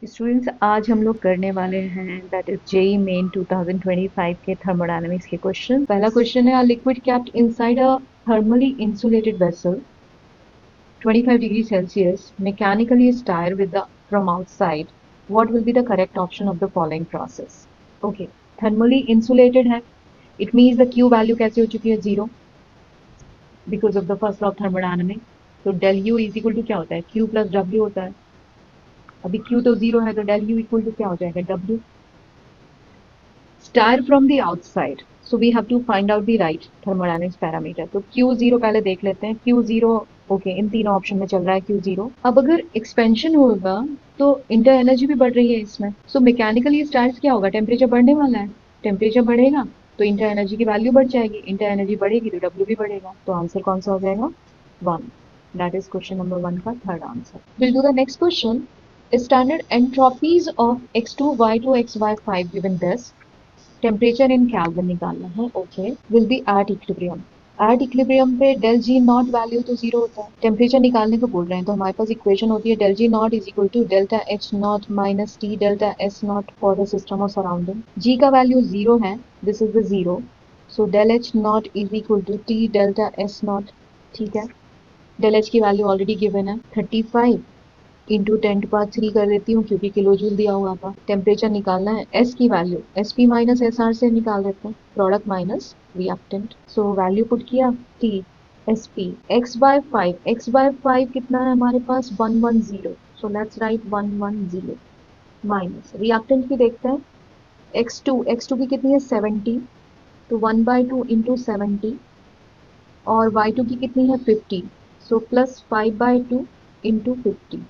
Students आज हम लोग करने वाले हैं दैट इज जेई मेन 2025 के थर्मोडायनामिक्स के क्वेश्चन। पहला क्वेश्चन है, liquid kept inside a thermally insulated vessel 25 degree Celsius mechanically stir with the from outside. What will be the correct option of the following process? Okay, thermally insulated है, it means the Q value कैसे हो चुकी है zero because of the first law of thermodynamics. तो del U is equal to क्या होता है, Q plus W होता है। अभी Q तो जीरो है तो del U equal to क्या हो जाएगा, W. Stir from the outside. So we have to find out the right thermodynamics parameter. तो Q0 पहले देख लेते हैं। Q0 ओके, इन तीनों ऑप्शन में चल रहा है Q0। अब अगर एक्सपेंशन होगा तो इंटर एनर्जी भी बढ़ रही है इसमें। सो मैकेनिकली स्टार्ट क्या होगा, टेम्परेचर बढ़ने वाला है। टेम्परेचर बढ़ेगा तो इंटर एनर्जी की वैल्यू बढ़ जाएगी, इंटर एनर्जी बढ़ेगी तो W भी बढ़ेगा। तो आंसर कौन सा हो जाएगा, 1। दैट इज क्वेश्चन नंबर 1 का third answer. Will do the next question. Standard entropies of x2, y2, xy5 given this. Temperature in kelvin निकालना है। Okay, will be at equilibrium. At equilibrium पे डेल जी नॉट वैल्यू तो zero होता है। Temperature निकालने को बोल रहे हैं तो हमारे पास इक्वेशन होती है del G naught is equal to delta H naught minus T delta S naught for the system of surrounding. G का वैल्यू जीरो है, this is the zero, so del H naught is equal to T delta S naught. ठीक है, del H की value already given है 35 into 10⁻³ कर देती हूँ क्योंकि किलो जूल दिया हुआ था। टेम्परेचर निकालना है, एस की value S P minus S R से निकाल देते हैं, product minus reactant. So value put किया टी एस पी x/5 कितना है हमारे पास 110। So let's write 110 minus reactant की देखते हैं x2 की कितनी है 70, तो 1/2 इंटू 70 और y2 की कितनी है 50, सो प्लस 5/2 इंटू 50।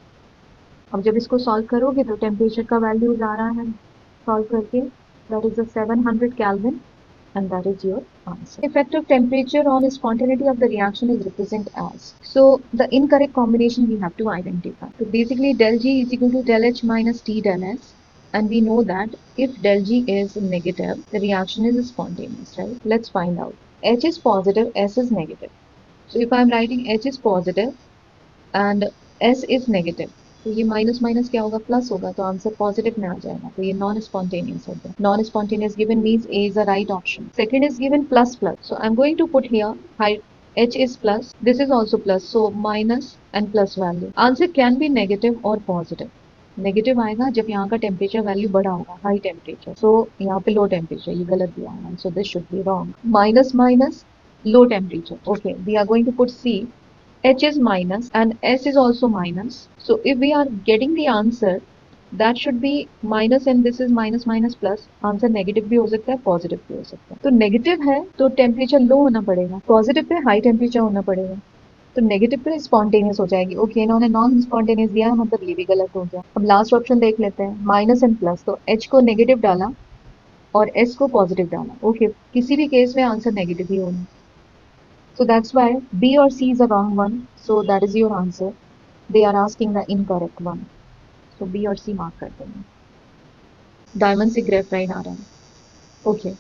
अब जब इसको सॉल्व करोगे तो टेम्परेचर का वैल्यू आ रहा है सॉल्व करके, that is 700 kelvin and that is your answer. Effect of temperature on spontaneity of the reaction is represented as. So the incorrect combination we have to identify. So basically del G is equal to del H minus T del S, and we know that if del G is negative, the reaction is spontaneous, right? Let's find out. H is positive, S is negative. So if I am writing H is positive and S is negative, तो ये minus minus क्या होगा, plus होगा, तो answer positive में आ जाएगा। तो ये नॉन स्पॉन्टेनियस हो गया। Non spontaneous given means A is the right option. Second is given plus plus, so I am going to put here high H is plus, this is also plus, so minus and plus value. Answer can be negative or positive. Negative आएगा जब यहाँ का temperature value बड़ा होगा, high temperature. सो यहाँ पे low temperature, ये गलत दिया है, so this should be wrong. Minus minus low temperature. Okay, we are going to put C. H is minus and S is also minus. So if we are getting the answer, that should be minus and this is minus minus plus. Answer negative भी हो सकता है, positive भी हो सकता है। तो negative है तो टेम्परेचर लो होना पड़ेगा, पॉजिटिव पे हाई टेम्परेचर होना पड़ेगा। तो नेगेटिव पे स्पॉन्टेनियस हो जाएगी। ओके, इन्होंने नॉन स्पॉन्टेनियस दिया है, मतलब ये भी गलत हो गया। अब लास्ट ऑप्शन देख लेते हैं, माइनस एंड प्लस। तो H को नेगेटिव डाला और S को पॉजिटिव डाला। ओके, किसी भी केस में आंसर नेगेटिव ही होना। So that's why B or C is the wrong one. So that is your answer. They are asking the incorrect one. So B और C मार्क कर देंगे। Diamond से graphite आ रहा है। ओके,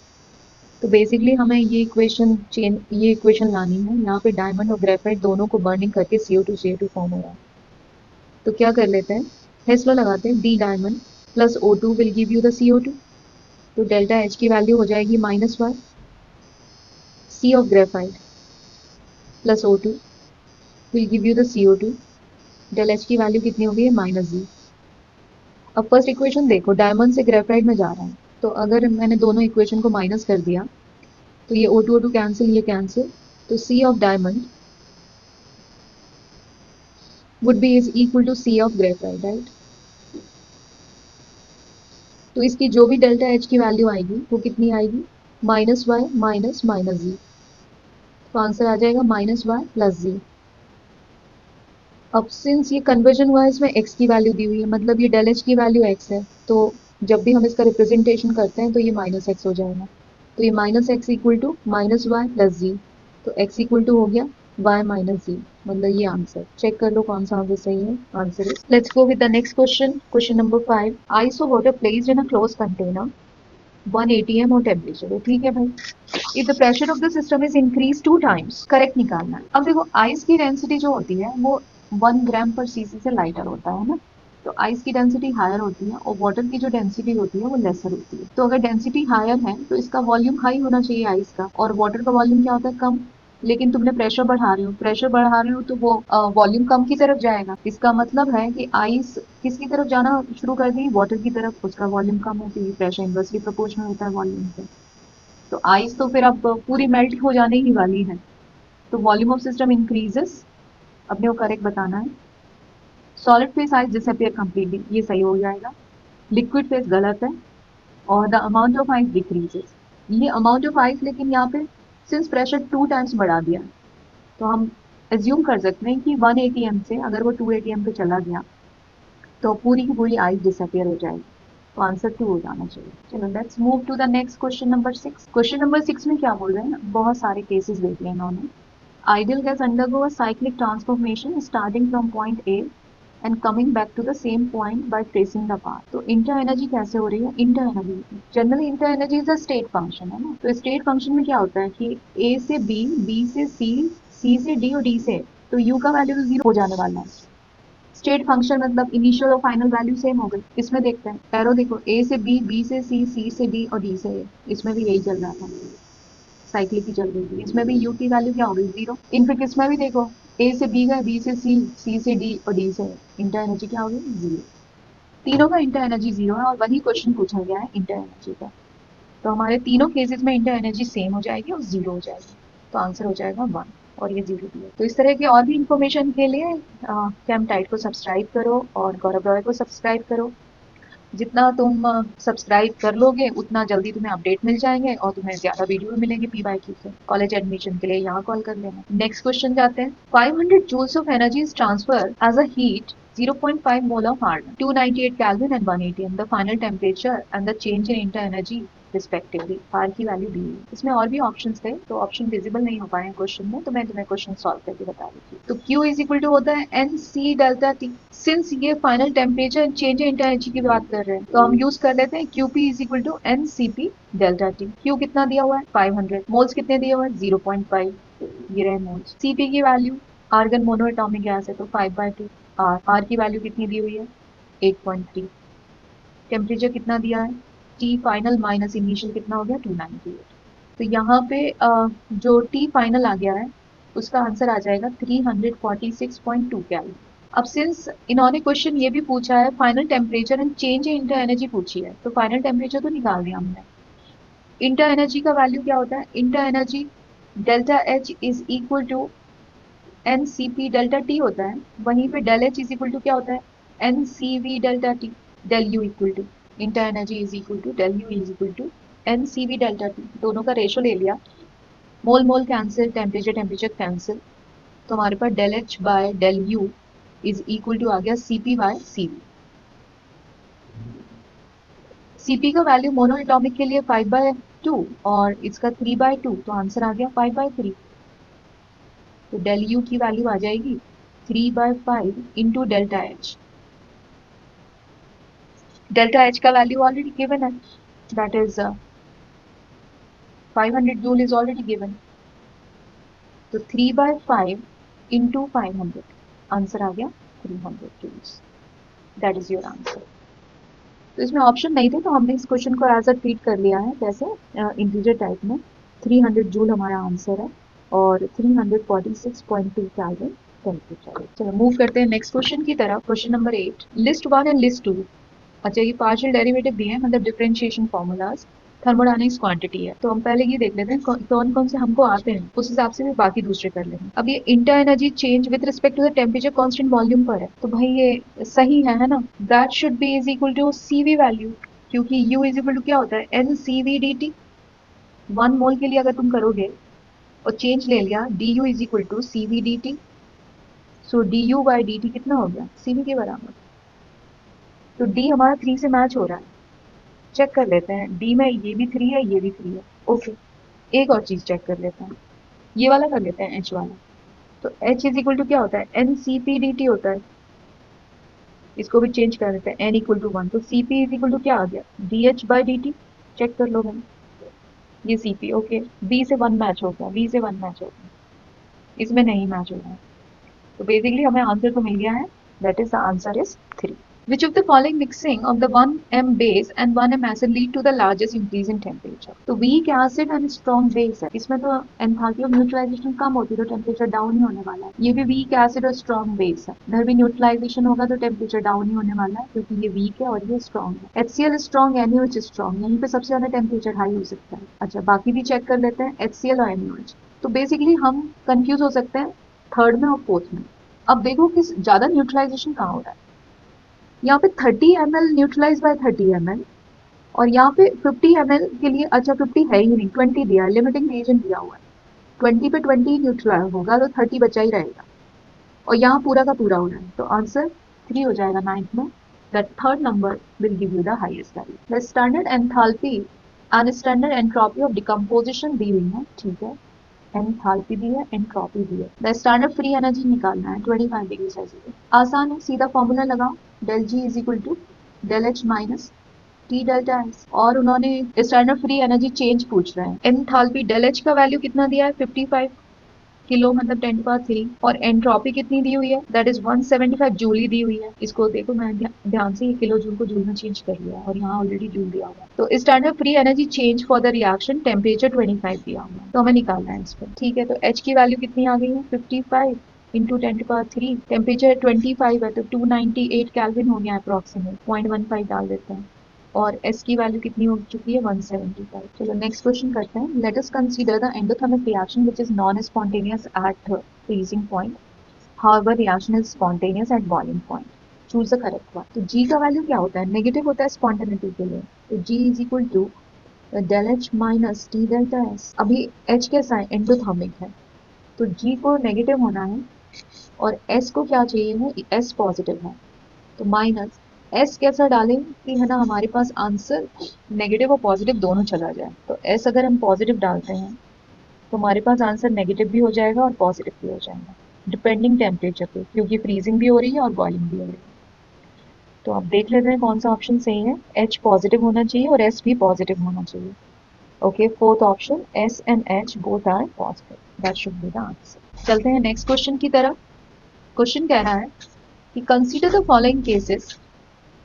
तो basically हमें ये इक्वेशन लानी है। यहाँ पे डायमंड और ग्रेफाइट दोनों को बर्निंग करके CO2 फॉर्म हो रहा है। तो क्या कर लेते हैं, हेस लॉ लगाते हैं, D diamond plus O2 will give you the CO2। तो डेल्टा H की वैल्यू हो जाएगी -1, C of graphite plus O2 will give you the CO2। Del H की वैल्यू कितनी हो गई है -G। अब फर्स्ट इक्वेशन देखो, डायमंड से ग्रेफाइट में जा रहा है, तो अगर मैंने दोनों इक्वेशन को माइनस कर दिया तो ये O2 कैंसिल, ये कैंसिल, तो C of diamond would be is equal to C of graphite, right. तो इसकी जो भी डेल्टा H की वैल्यू आएगी वो कितनी आएगी, -Y माइनस -G। तो आंसर आ जाएगा -Y प्लस G। अब सिंस ये कन्वर्जन हुआ है, इसमें x की वैल्यू दी हुई है, मतलब ये डेल एच की वैल्यू x है, तो जब भी हम इसका रिप्रेजेंटेशन करते हैं तो ये -x हो जाएगा। तो ये -x equal to -y plus G, तो x इक्वल टू हो गया y माइनस जी, मतलब ये आंसर। चेक कर लो कौन सा आंसर सही है। Answer is, let's go with the next question. Question number 5, ice of water placed in a close container 180 m और टेम्परेचर, ठीक है भाई। If the pressure of the system is increase 2 times, correct निकालना है। अब देखो आइस की density जो होती है वो 1 ग्राम पर सीसी से लाइटर होता है ना, तो आइस की डेंसिटी हायर होती है और वाटर की जो डेंसिटी होती है वो लेसर होती है। तो अगर डेंसिटी हायर है तो इसका वॉल्यूम हाई होना चाहिए आइस का, और वाटर का वॉल्यूम क्या होता है, कम। लेकिन तुमने प्रेशर बढ़ा रहे हो, प्रेशर बढ़ा रहे हो तो वो वॉल्यूम कम की तरफ जाएगा। इसका मतलब है कि आइस किसकी तरफ जाना शुरू कर दी, वाटर की तरफ, उसका वॉल्यूम कम है क्योंकि प्रेशर इनवर्सली प्रोपोर्शनल होता है वॉल्यूम से। तो आइस तो फिर अब पूरी मेल्ट हो जाने ही वाली है। तो वॉल्यूम ऑफ सिस्टम इंक्रीजेस, अपने को करेक्ट बताना है। Solid phase ice disappear completely, ये सही हो जाएगा। लिक्विड फेस गलत है। और the amount of ice decreases, ये अमाउंट ऑफ आइस लेकिन यहाँ पे सिंस प्रेशर 2 टाइम्स बढ़ा दिया, तो हम एज्यूम कर सकते हैं कि 1 एटीएम से अगर वो 2 एटीएम पे चला गया तो पूरी की पूरी आइस डिसअपियर हो जाएगी। तो आंसर 2 हो जाना चाहिए। चलो let's move to the next question number 6। Question number 6 में क्या बोल रहे हैं, बहुत सारे केसेस देख लिए इन्होंने। Ideal gas undergo a cyclic transformation starting from point A and coming back to the same point by tracing the path। तो इंटर एनर्जी कैसे हो रही है, inter energy generally inter energy is a state function है ना। तो state function में क्या होता है कि ए से बी, बी से सी, सी से डी और डी से, तो यू का वैल्यू तो 0 हो जाने वाला है। स्टेट फंक्शन मतलब इनिशियल और फाइनल वैल्यू सेम हो गई। इसमें देखते हैं, एरो देखो, ए से बी, बी से सी, सी से डी और डी से ए, इसमें भी यही चल रहा था, साइक्लिक ही चल रही थी। इसमें भी यू की वैल्यू क्या हो गई, 0। इनफिट इसमें भी देखो, ए से बी गए, बी से सी, सी से डी और डी से, इंटर एनर्जी क्या हो गई, 0। तीनों का इंटर एनर्जी 0 है और वही क्वेश्चन पूछा गया है इंटर एनर्जी का। तो हमारे तीनों केसेस में इंटर एनर्जी सेम हो जाएगी और 0 हो जाएगी। तो आंसर हो जाएगा 1 और ये 0 भी है। तो इस तरह की और भी इंफॉर्मेशन के लिए कैम टाइट को सब्सक्राइब करो और गौरव रॉय को सब्सक्राइब करो। जितना तुम सब्सक्राइब कर लोगे उतना जल्दी तुम्हें अपडेट मिल जाएंगे और तुम्हें ज्यादा वीडियो मिलेंगे पी बाई क्यू से। कॉलेज एडमिशन के लिए यहाँ कॉल कर लेना। नेक्स्ट क्वेश्चन जाते हैं। 500 joules of energy is transferred as a heat 0.5 mole of argon, 298 Kelvin and 1 atm. The final temperature and the change in inter energy respectively. R की वैल्यू दी हुई। इसमें और भी ऑप्शंस थे तो ऑप्शन विजिबल नहीं हो पाए क्वेश्चन में, तो मैं तुम्हें क्वेश्चन सॉल्व करके बता रही थी। तो Q इज इक्वल टू होता है N C delta T. Since ये final temperature and change in inter energy की बात कर रहे हैं तो हम यूज कर लेते हैं QP is equal to N C P delta T. Q कितना दिया हुआ है 500, मोल्स कितने दिए हुए हैं 0.5, ये रहे मोल्स। Cp की वैल्यू, आर्गन मोनोएटॉमिक गैस है तो 5/2। आर की वैल्यू कितनी दी हुई है 8.3। टेम्परेचर कितना दिया है, टी फाइनल माइनस इनिशियल कितना हो गया 298। तो यहाँ पे जो टी फाइनल आ गया है उसका आंसर आ जाएगा 346.2 कैलोरी। अब सिंस इन्होंने क्वेश्चन ये भी पूछा है final temperature and change in inter energy पूछी है, तो फाइनल टेम्परेचर तो निकाल दिया हमने। इंटर एनर्जी का वैल्यू क्या होता है, inter energy delta H is equal to N C P delta T होता है। वहीं पे del H is equal to क्या होता है, N C V delta T. Del U equal to inter energy is equal to del U is equal to N C V delta T. दोनों का ratio ले लिया, mole mole cancel, temperature temperature cancel, तो हमारे पास del H by del U is equal to आ गया CP by CV. CP का value mono atomic के लिए 5/2 और इसका 3/2, तो आंसर आ गया 5/3। तो डेल यू की वैल्यू आ जाएगी 3/5 into delta H. Delta H का वैल्यू ऑलरेडी गिवन है, that is 500 joule is already given. तो 3/5 इंटू 500, आंसर आ गया 300 joules. That is your answer. तो इसमें ऑप्शन नहीं थे तो हमने इस क्वेश्चन को एज अ ट्रीट कर लिया है, जैसे इंटीजर टाइप में। 300 जूल हमारा आंसर है और 346.2 केल्विन टेम्परेचर। चलो मूव करते हैं नेक्स्ट क्वेश्चन की तरफ। Question number 8, list 1 and list 2। अच्छा ये पार्शियल डेरिवेटिव दिए हैं, मतलब डिफरेंशिएशन फॉर्मूलाज, थर्मोडायनेमिक्स क्वांटिटी है। तो हम पहले ये देख लेते हैं कौन कौन से हमको आते हैं, उस हिसाब से भी बाकी दूसरे कर लेंगे। अब ये inter energy change with respect to the temperature constant volume पर है, तो भाई ये सही है ना। That should be is equal to C V value, क्योंकि यू इज इक्वल टू क्या होता है N C V D T. 1 mole के लिए अगर तुम करोगे और चेंज ले लिया, D U is equal to C V D T. So D U by D T कितना हो गया, सीवी के बराबर। तो डी हमारा 3 से मैच हो रहा है। चेक कर लेते हैं, डी में ये भी 3 है, ये भी 3 है। ओके, एक और चीज चेक कर लेते हैं, ये वाला कर लेते हैं एच वाला। तो एच इज इक्वल टू क्या होता है N C P D T होता है। इसको भी चेंज कर देते हैं, एन इक्वल टू 1, तो C P is equal to क्या आ गया D H by D T. Check कर लो भाई, ये सी पी। ओके, बी से 1 मैच हो गया, बी से 1 मैच हो गया, इसमें नहीं मैच हो रहा है। तो बेसिकली हमें आंसर तो मिल गया है, that is the answer is 3। Which of the following mixing of the 1m base and 1m acid lead to the largest increase in temperature? तो weak acid and strong base है, इसमें तो enthalpy of neutralisation कम होती है तो temperature down ही होने वाला है। ये भी weak acid और strong base है, इधर भी न्यूट्रलाइजेशन होगा तो टेम्परेचर डाउन ही होने वाला है क्योंकि ये weak है और ये strong है। HCl strong, NaOH strong, यहीं पे सबसे ज्यादा टेम्परेचर हाई हो सकता है। अच्छा, बाकी भी चेक कर लेते हैं HCl और NaOH। तो बेसिकली हम कंफ्यूज हो सकते हैं थर्ड में और फोर्थ में। अब देखो कि ज्यादा न्यूट्रलाइजेशन कहाँ हो रहा है। यहाँ पे 30 ml न्यूट्रलाइज बाय 30 ml और यहाँ पे 50 ml के लिए, अच्छा 50 है ही नहीं, 20 दिया है, लिमिटिंग एजेंट दिया हुआ है, 20 पे 20 न्यूट्रलाइज होगा तो 30 बचा ही रहेगा और यहाँ पूरा का पूरा हो रहा है तो आंसर 3 हो जाएगा 9th में। That third number will give you the highest value. The standard enthalpy and standard entropy of decomposition दी हुई है, ठीक है, एंथैल्पी दी है, एंट्रोपी दी है। द स्टैंडर्ड फ्री एनर्जी निकालना है 25 डिग्री सेल्सियस। आसान है, सीधा फॉर्मूला लगाओ, del G is equal to del H minus T delta S. और उन्होंने स्टैंडर्ड फ्री एनर्जी चेंज पूछ रहे हैं। एंथैल्पी डेल एच का वैल्यू कितना दिया है 55 किलो मतलब 10 पावर 3 और एंट्रोपी कितनी दी हुई है दैट इज 175 जूल ही दी हुई है। इसको देखो मैं ध्यान से ये किलो जूल को जूल में चेंज कर लिया और यहाँ ऑलरेडी जूल दिया हुआ है। तो standard free energy change for the reaction temperature 25 दिया हुआ है तो हमें निकालना है इसको, ठीक है। तो एच की वैल्यू कितनी आ गई है 55 इंटू 10⁻3, टेम्परेचर 25 है तो 298 कैल्विन हो गया अप्रोक्सीमेट, 0.15 डाल देते हैं और S की वैल्यू कितनी हो चुकी है 175। चलो नेक्स्ट क्वेश्चन करते हैं। Let us consider the endothermic reaction which is non spontaneous at freezing point, however reaction is spontaneous at boiling point, choose the correct one. तो G का वैल्यू क्या होता है, नेगेटिव होता है स्पॉन्टेनिटी के लिए, तो G is equal to del H minus T delta S. अभी H कैसा है एंडोथर्मिक है तो G को नेगेटिव होना है और S को क्या चाहिए है, S पॉजिटिव है तो माइनस एस कैसा डालें कि है ना हमारे पास आंसर नेगेटिव और पॉजिटिव दोनों चला जाए। तो एस अगर हम पॉजिटिव डालते हैं तो हमारे पास आंसर नेगेटिव भी हो जाएगा और पॉजिटिव भी हो जाएगा डिपेंडिंग टेम्परेचर पे, क्योंकि फ्रीजिंग भी हो रही है और बॉइलिंग भी हो रही है। तो आप देख लेते हैं कौन सा ऑप्शन सही है। एच पॉजिटिव होना चाहिए और एस भी पॉजिटिव होना चाहिए। Okay, fourth option S and H both are positive, that should be the answer. चलते हैं नेक्स्ट क्वेश्चन की तरफ। क्वेश्चन कह रहा है कि consider the following cases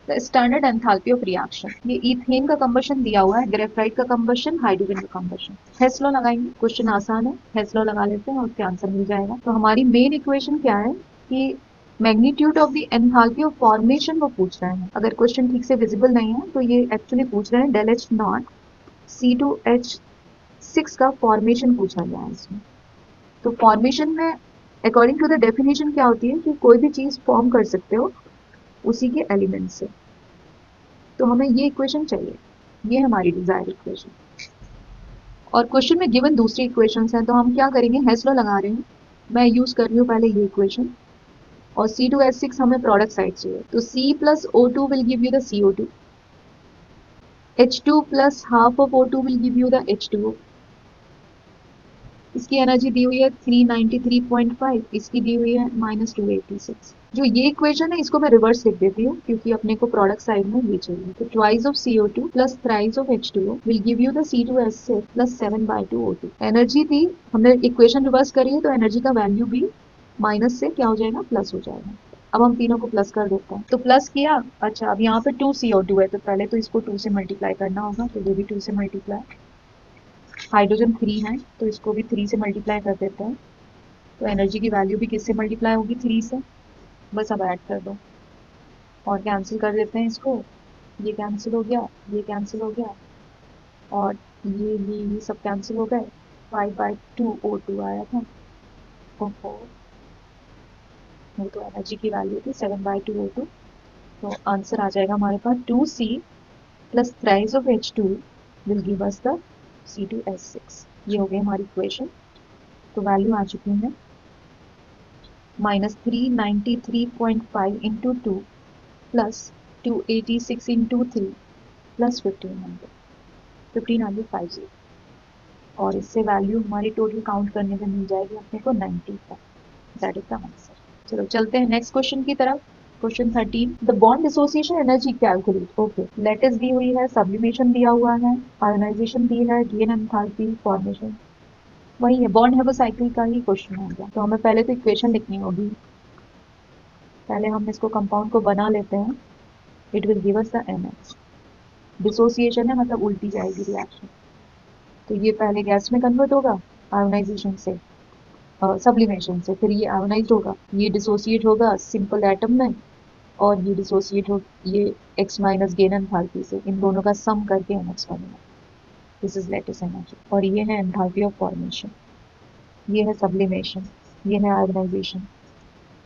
the standard enthalpy of reaction. ये इथेन का कंबशन दिया हुआ है, ग्रेफाइट का कंबशन, हाइड्रोजन का कंबशन। हेस लॉ लगाएंगे, क्वेश्चन आसान है, हेस लॉ लगा लेते हैं और उसके आंसर मिल जाएगा। तो हमारी मेन इक्वेशन क्या है कि magnitude of the enthalpy of formation वो पूछ रहे हैं। अगर क्वेश्चन ठीक से विजिबल नहीं है तो ये एक्चुअली पूछ रहे हैं डेल एच नॉट C2H6 का फॉर्मेशन पूछा गया है इसमें। तो फॉर्मेशन में अकॉर्डिंग टू द डेफिनेशन क्या होती है कि कोई भी चीज फॉर्म कर सकते हो उसी के एलिमेंट से। तो हमें ये इक्वेशन चाहिए, ये हमारी डिजायर इक्वेशन। और क्वेश्चन में गिवन दूसरी इक्वेशंस हैं तो हम क्या करेंगे, हेस लॉ लगा रहे हैं, मैं यूज कर रही हूँ पहले ये इक्वेशन और C2H6 हमें प्रोडक्ट साइड चाहिए तो C plus O2 will give you the CO2, H2 plus half of O2 will give you the H2O। इसकी एनर्जी दी हुई है 393.5, इसकी दी हुई है -286। जो ये इक्वेशन है इसको मैं रिवर्स लिख देती हूँ क्योंकि अपने को प्रोडक्ट साइड में ये चाहिए। तो twice of CO2 plus thrice of H2O will give you the C2H6 plus 7/2 O2। Energy थी, हमने इक्वेशन रिवर्स करी है तो एनर्जी का वैल्यू भी माइनस से क्या हो जाएगा, प्लस हो जाएगा। अब हम तीनों को प्लस कर देते हैं तो प्लस किया। अच्छा, अब यहाँ पे 2 CO2 है तो पहले तो इसको 2 से मल्टीप्लाई करना होगा तो ये भी 2 से मल्टीप्लाई। हाइड्रोजन 3 है तो इसको भी 3 से मल्टीप्लाई कर देते हैं तो एनर्जी की वैल्यू भी किससे मल्टीप्लाई होगी, 3 से। बस अब ऐड कर दो और कैंसिल कर देते हैं इसको, ये कैंसिल हो गया, ये कैंसिल हो गया और ये सब कैंसिल हो गए। 5/2 O2 आया था। ओहो, वो तो एनर्जी की वैल्यू थी 7/2 O2। तो आंसर आ जाएगा हमारे पास 2C plus thrice of H2 will give us the C2H6। ये हो गई हमारी इक्वेशन। तो वैल्यू आ चुकी है -393.5 इंटू 2 प्लस 286 इंटू 3 प्लस 1550 और इससे वैल्यू हमारी टोटल काउंट करने में मिल जाएगी अपने को 90 का। That is the answer. चलो चलते हैं नेक्स्ट क्वेश्चन की तरफ। Question 13, the bond dissociation energy calculate. Okay, lattice दी हुई है, सब्लिमेशन दिया हुआ है, आयोनाइजेशन दी है, गेन एंथैल्पी, फॉर्मेशन वही है, बॉन्ड हैव अ साइकिल का ही क्वेश्चन हो गया। तो हमें पहले तो इक्वेशन लिखनी होगी, पहले हम इसको कंपाउंड को बना लेते हैं। It will give us the NH। Dissociation है मतलब उल्टी जाएगी रिएक्शन, तो ये पहले गैस में कन्वर्ट होगा आयोनाइजेशन से, सब्लिमेशन से, फिर ये आयोनाइज होगा, ये डिसोसिएट होगा सिंपल एटम में, और ये डिसोसिएट हो ये X माइनस गेन एंथैल्पी से, इन दोनों का सम करके NH बनेगा। This is lattice energy. और ये है एंथैल्पी ऑफ फॉर्मेशन, ये है सब्लिमेशन, ये है आयोनाइजेशन,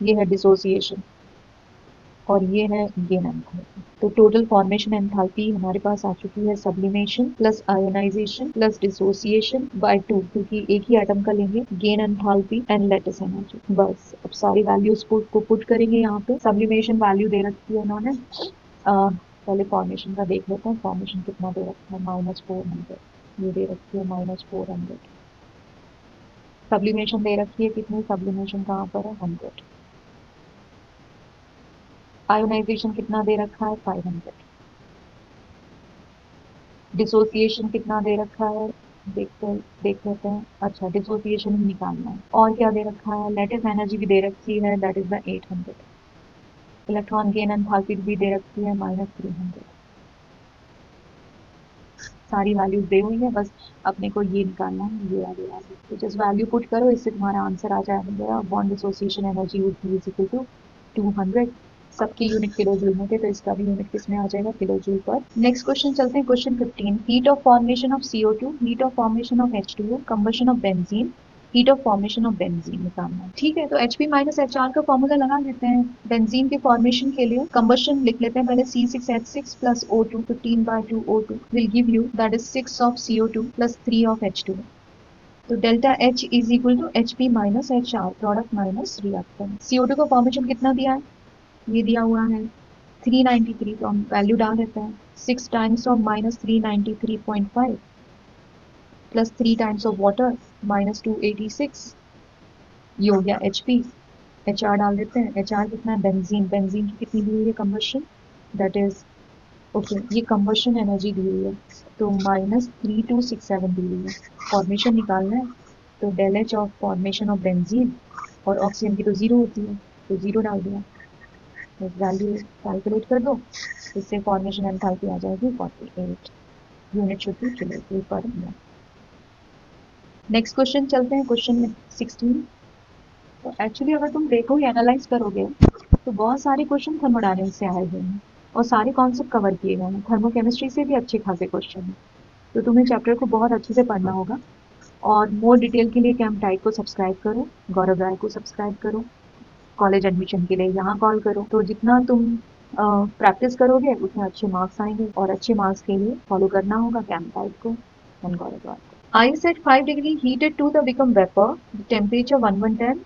ये है डिसोसिएशन, और ये है गेन एंथैल्पी। तो टोटल फॉर्मेशन एंथैल्पी हमारे पास आ चुकी है sublimation plus ionisation plus dissociation by 2, क्योंकि एक ही एटम का लेंगे, gain enthalpy and lattice energy. बस अब सारी वैल्यूज को पुट करेंगे यहाँ पे। सब्लिमेशन वैल्यू दे रखी है उन्होंने, पहले फॉर्मेशन का देख लेते हैं। फॉर्मेशन कितना दे रखा है, -400, ये दे रखी है -400। सब्लिमेशन दे रखी है कितनी, सब्लिमेशन कहाँ पर है, 100। आयोनाइजेशन कितना दे रखा है, 500। डिसोसिएशन कितना दे रखा है, देख लेते हैं। अच्छा, डिसोसिएशन ही निकालना है। और क्या दे रखा है, लेटिस एनर्जी भी दे रखी है, that is the 800। Electron gain enthalpy भी दे रखी है, -300। सारी वैल्यूज दे हुई है, बस अपने को ये निकालना है, ये वाली वैल्यू। तो जस्ट वैल्यू पुट करो, इससे तुम्हारा आंसर आ जाएगा। Bond dissociation energy would be equal to 200। सबके यूनिट किलो जूल में थे, तो इसका भी यूनिट किसमें आ जाएगा, किलो जूल पर। नेक्स्ट क्वेश्चन चलते हैं, question 15। Heat of formation of CO2, heat of formation of H2O, combustion of benzene, heat of formation of benzene निकालना है। ठीक है, तो Hp माइनस HR का फॉर्मूला लगा लेते हैं बेंजीन के फॉर्मेशन के लिए। कंबशन लिख लेते हैं पहले, C6H6 plus O2, 15/2 O2 will give you that is 6 of CO2 plus 3 of H2। तो delta H is equal to Hp minus HR, product minus reactant. CO2 का फॉर्मेशन कितना दिया है, ये दिया हुआ है 393, तो हम वैल्यू डाल देते हैं। 6 times of -393.5 plus 3 times of water -286, ये हो गया Hp। HR डाल देते हैं, HR कितना है, बेंजीन, बेंजीन की कितनी दी हुई है कंबशन, दैट इज ओके, ये कंबशन एनर्जी दी हुई है, तो -3267 दी हुई है। फॉर्मेशन निकालना है, तो del H of formation of benzene, और ऑक्सीजन की तो जीरो होती है, तो जीरो डाल दिया। वैल्यू कैलकुलेट कर दो, इससे फॉर्मेशन एंथैल्पी आ जाएगी 48 unit should be kilo joule पर मोल। नेक्स्ट क्वेश्चन चलते हैं, क्वेश्चन 16। तो एक्चुअली अगर तुम देखो एनालाइज करोगे तो बहुत सारे क्वेश्चन थर्मोडायनेमिक्स से आए हुए हैं और सारे कॉन्सेप्ट कवर किए गए हैं। थर्मोकेमिस्ट्री से भी अच्छे खासे क्वेश्चन हैं, तो तुम्हें चैप्टर को बहुत अच्छे से पढ़ना होगा। और मोर डिटेल के लिए कैंप टाइप को सब्सक्राइब करो, गौरव राय को सब्सक्राइब करो, कॉलेज एडमिशन के लिए यहाँ कॉल करो। तो जितना तुम प्रैक्टिस करोगे उतने अच्छे मार्क्स आएंगे, और अच्छे मार्क्स के लिए फॉलो करना होगा कैंप टाइप को एंड गौरव राय को। Ice at 5 degree heated to the become vapor, the temperature 1110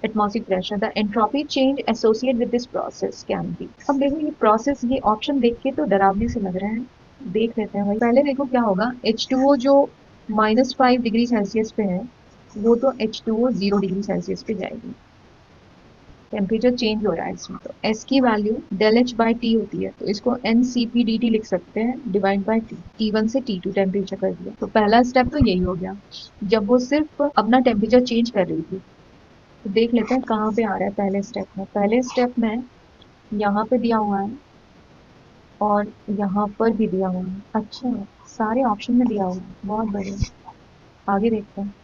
atmospheric pressure, the entropy change associated with this process can be। अब देखो ये प्रोसेस, ये ऑप्शन देख के तो डरावने से लग रहे हैं, देख लेते हैं भाई। पहले देखो क्या होगा, H2O जो -5 डिग्री सेल्सियस पे है, वो तो H2O 0 डिग्री सेल्सियस पे जाएगी। टेम्परेचर चेंज हो रहा है इसमें, तो S की value del H by T होती है, तो इसको NCP/dt लिख सकते हैं, डिवाइड बाई टी। T1 से T2 टेम्परेचर कर दिया, तो पहला स्टेप तो यही हो गया। जब वो सिर्फ अपना टेम्परेचर चेंज कर रही थी, तो देख लेते हैं कहाँ पे आ रहा है पहले स्टेप में। पहले स्टेप में यहाँ पे दिया हुआ है और यहाँ पर भी दिया हुआ है। अच्छा, सारे ऑप्शन में दिया हुआ है, बहुत बढ़िया। आगे देखते हैं।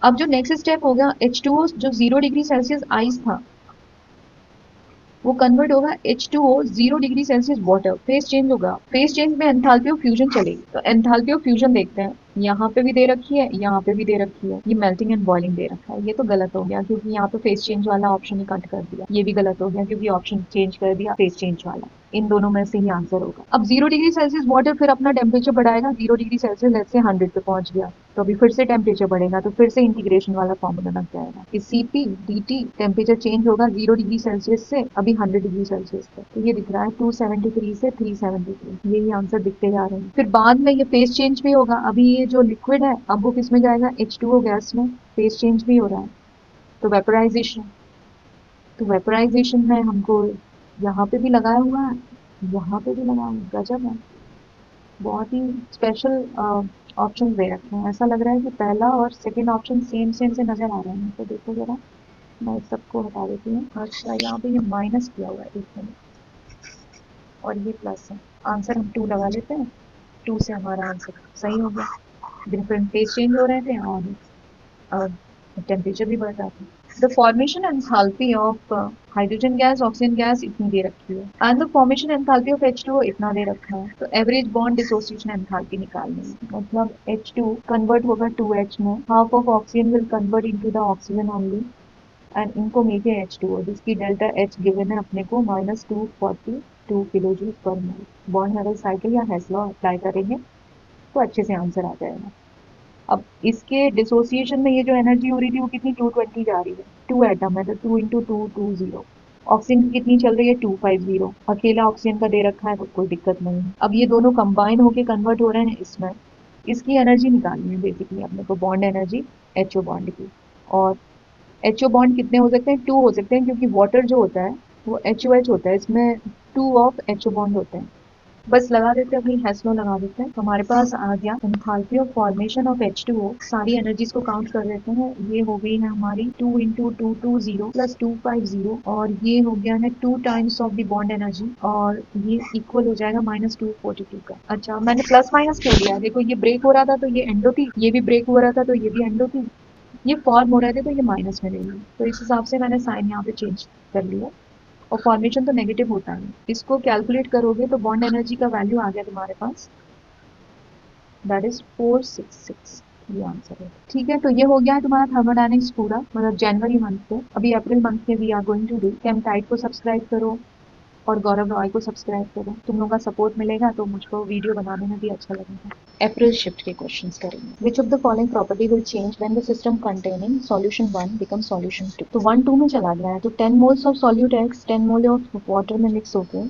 अब जो नेक्स्ट स्टेप होगा, H2O जो 0 डिग्री सेल्सियस आइस था, वो कन्वर्ट होगा H2O 0 degree Celsius water. Face change होगा, फेस चेंज में एंथैल्पी ऑफ फ्यूजन चलेगी। तो एंथैल्पी ऑफ फ्यूजन देखते हैं, यहाँ पे भी दे रखी है, यहाँ पे भी दे रखी है, ये मेल्टिंग एंड बॉइलिंग दे रखा है। ये तो गलत हो गया, क्योंकि यहाँ पे फेस चेंज वाला ऑप्शन ही कट कर दिया। ये भी गलत हो गया, क्योंकि ऑप्शन चेंज कर दिया फेस चेंज वाला। इन दोनों में से ही आंसर होगा। अब 0 डिग्री सेल्सियस वाटर फिर अपना टेम्परेचर बढ़ाएगा, 0 डिग्री सेल्सियस से 100 पे पहुंच गया, तो अभी फिर से टेम्परेचर बढ़ेगा, तो फिर से इंटीग्रेशन वाला फॉर्मूला लग जाएगा कि Cp dt टेम्परेचर चेंज होगा 0 डिग्री सेल्सियस से अभी 100 डिग्री सेल्सियस पे। तो ये दिख रहा है 273 से 373, यही आंसर दिखते जा रहे हैं। फिर बाद में ये फेस चेंज भी होगा। अभी ये जो लिक्विड है, अब वो किस में जाएगा, H2O गैस में। फेस चेंज भी हो रहा है, तो वेपराइजेशन। तो वेपराइजेशन में हमको यहाँ पे भी लगाया हुआ है, यहाँ पे भी लगाया हुआ है। गजब है, बहुत ही स्पेशल ऑप्शन दे रखे हैं। ऐसा लग रहा है कि पहला और सेकंड ऑप्शन सेम सेम से नजर आ रहे हैं। तो देखो जरा, मैं सबको हटा देती हूँ। अच्छा, यहाँ पे ये माइनस किया हुआ है, एक मिनट। और ये प्लस है। आंसर हम 2 लगा लेते हैं, 2 से हमारा आंसर सही हो गया। डिफरेंट फेज चेंज हो रहे थे और टेम्परेचर भी बढ़ रहा था। The formation enthalpy of hydrogen gas oxygen gas इतनी दे रखी है and the formation enthalpy of H2O इतना दे रखा है। तो एवरेज बॉन्ड डिसोसिएशन एंथैल्पी निकालनी है। मतलब H2 कन्वर्ट होगा 2H में, half of oxygen will convert into the oxygen only and इनको मेक है H2O जिसकी डेल्टा H गिवन है अपने को -242 किलो जूल पर मोल। बॉन्ड मेटल साइकिल या हेस लॉ अप्लाई करेंगे तो अच्छे से आंसर आ जाएगा। अब इसके डिसोसिएशन में ये जो एनर्जी हो रही थी वो कितनी 220 जा रही है, 2 एटम है तो 2 इंटू 220। ऑक्सीजन की कितनी चल रही है 250। अकेला ऑक्सीजन का दे रखा है तो कोई दिक्कत नहीं है। अब ये दोनों कंबाइन होके कन्वर्ट हो रहे हैं इसमें, इसकी एनर्जी निकालनी है बेसिकली अपने को, बॉन्ड एनर्जी एचओ बॉन्ड की। और एचओ बॉन्ड कितने हो सकते हैं, 2 हो सकते हैं क्योंकि वाटर जो होता है वो HOH होता है, इसमें 2 ऑफ एचओ बॉन्ड होते हैं। बस लगा देते हैं, अपनी हेस्लो लगा देते हैं। हमारे पास आ गया enthalpy of formation of H2O। सारी एनर्जीज को काउंट कर लेते हैं। ये हो गई है हमारी 2 इंटू 220 प्लस 250 और ये हो गया है 2 times of the bond energy और ये इक्वल हो जाएगा -242 का। अच्छा मैंने प्लस माइनस क्यों लिया, देखो ये ब्रेक हो रहा था तो ये एंडो थी, ये भी ब्रेक हो रहा था तो ये भी एंडो थी, ये फॉर्म हो रहे थे तो ये माइनस में रहेगी, तो इस हिसाब से मैंने साइन यहाँ पे चेंज कर लिया। और फॉर्मेशन तो नेगेटिव होता है, इसको कैलकुलेट करोगे तो बॉन्ड एनर्जी का वैल्यू आ गया तुम्हारे पास, दैट इज 466। ये आंसर है। ठीक है, तो ये हो गया है तुम्हारा थर्मोडायनेमिक्स पूरा, मतलब जनवरी मंथ पे। अभी अप्रैल मंथ में we are going to do Chemtide को सब्सक्राइब करो और गौरव रॉय को सब्सक्राइब करो, तुम लोगों का सपोर्ट मिलेगा तो मुझको वीडियो बनाने में भी अच्छा लगेगा। अप्रैल शिफ्ट के क्वेश्चंस करेंगे। विच of the following property will change when the system containing solution 1 become solution 2। तो 1 2 में चला गया है तो 10 moles of solute X 10 mole of water में मिक्स होकर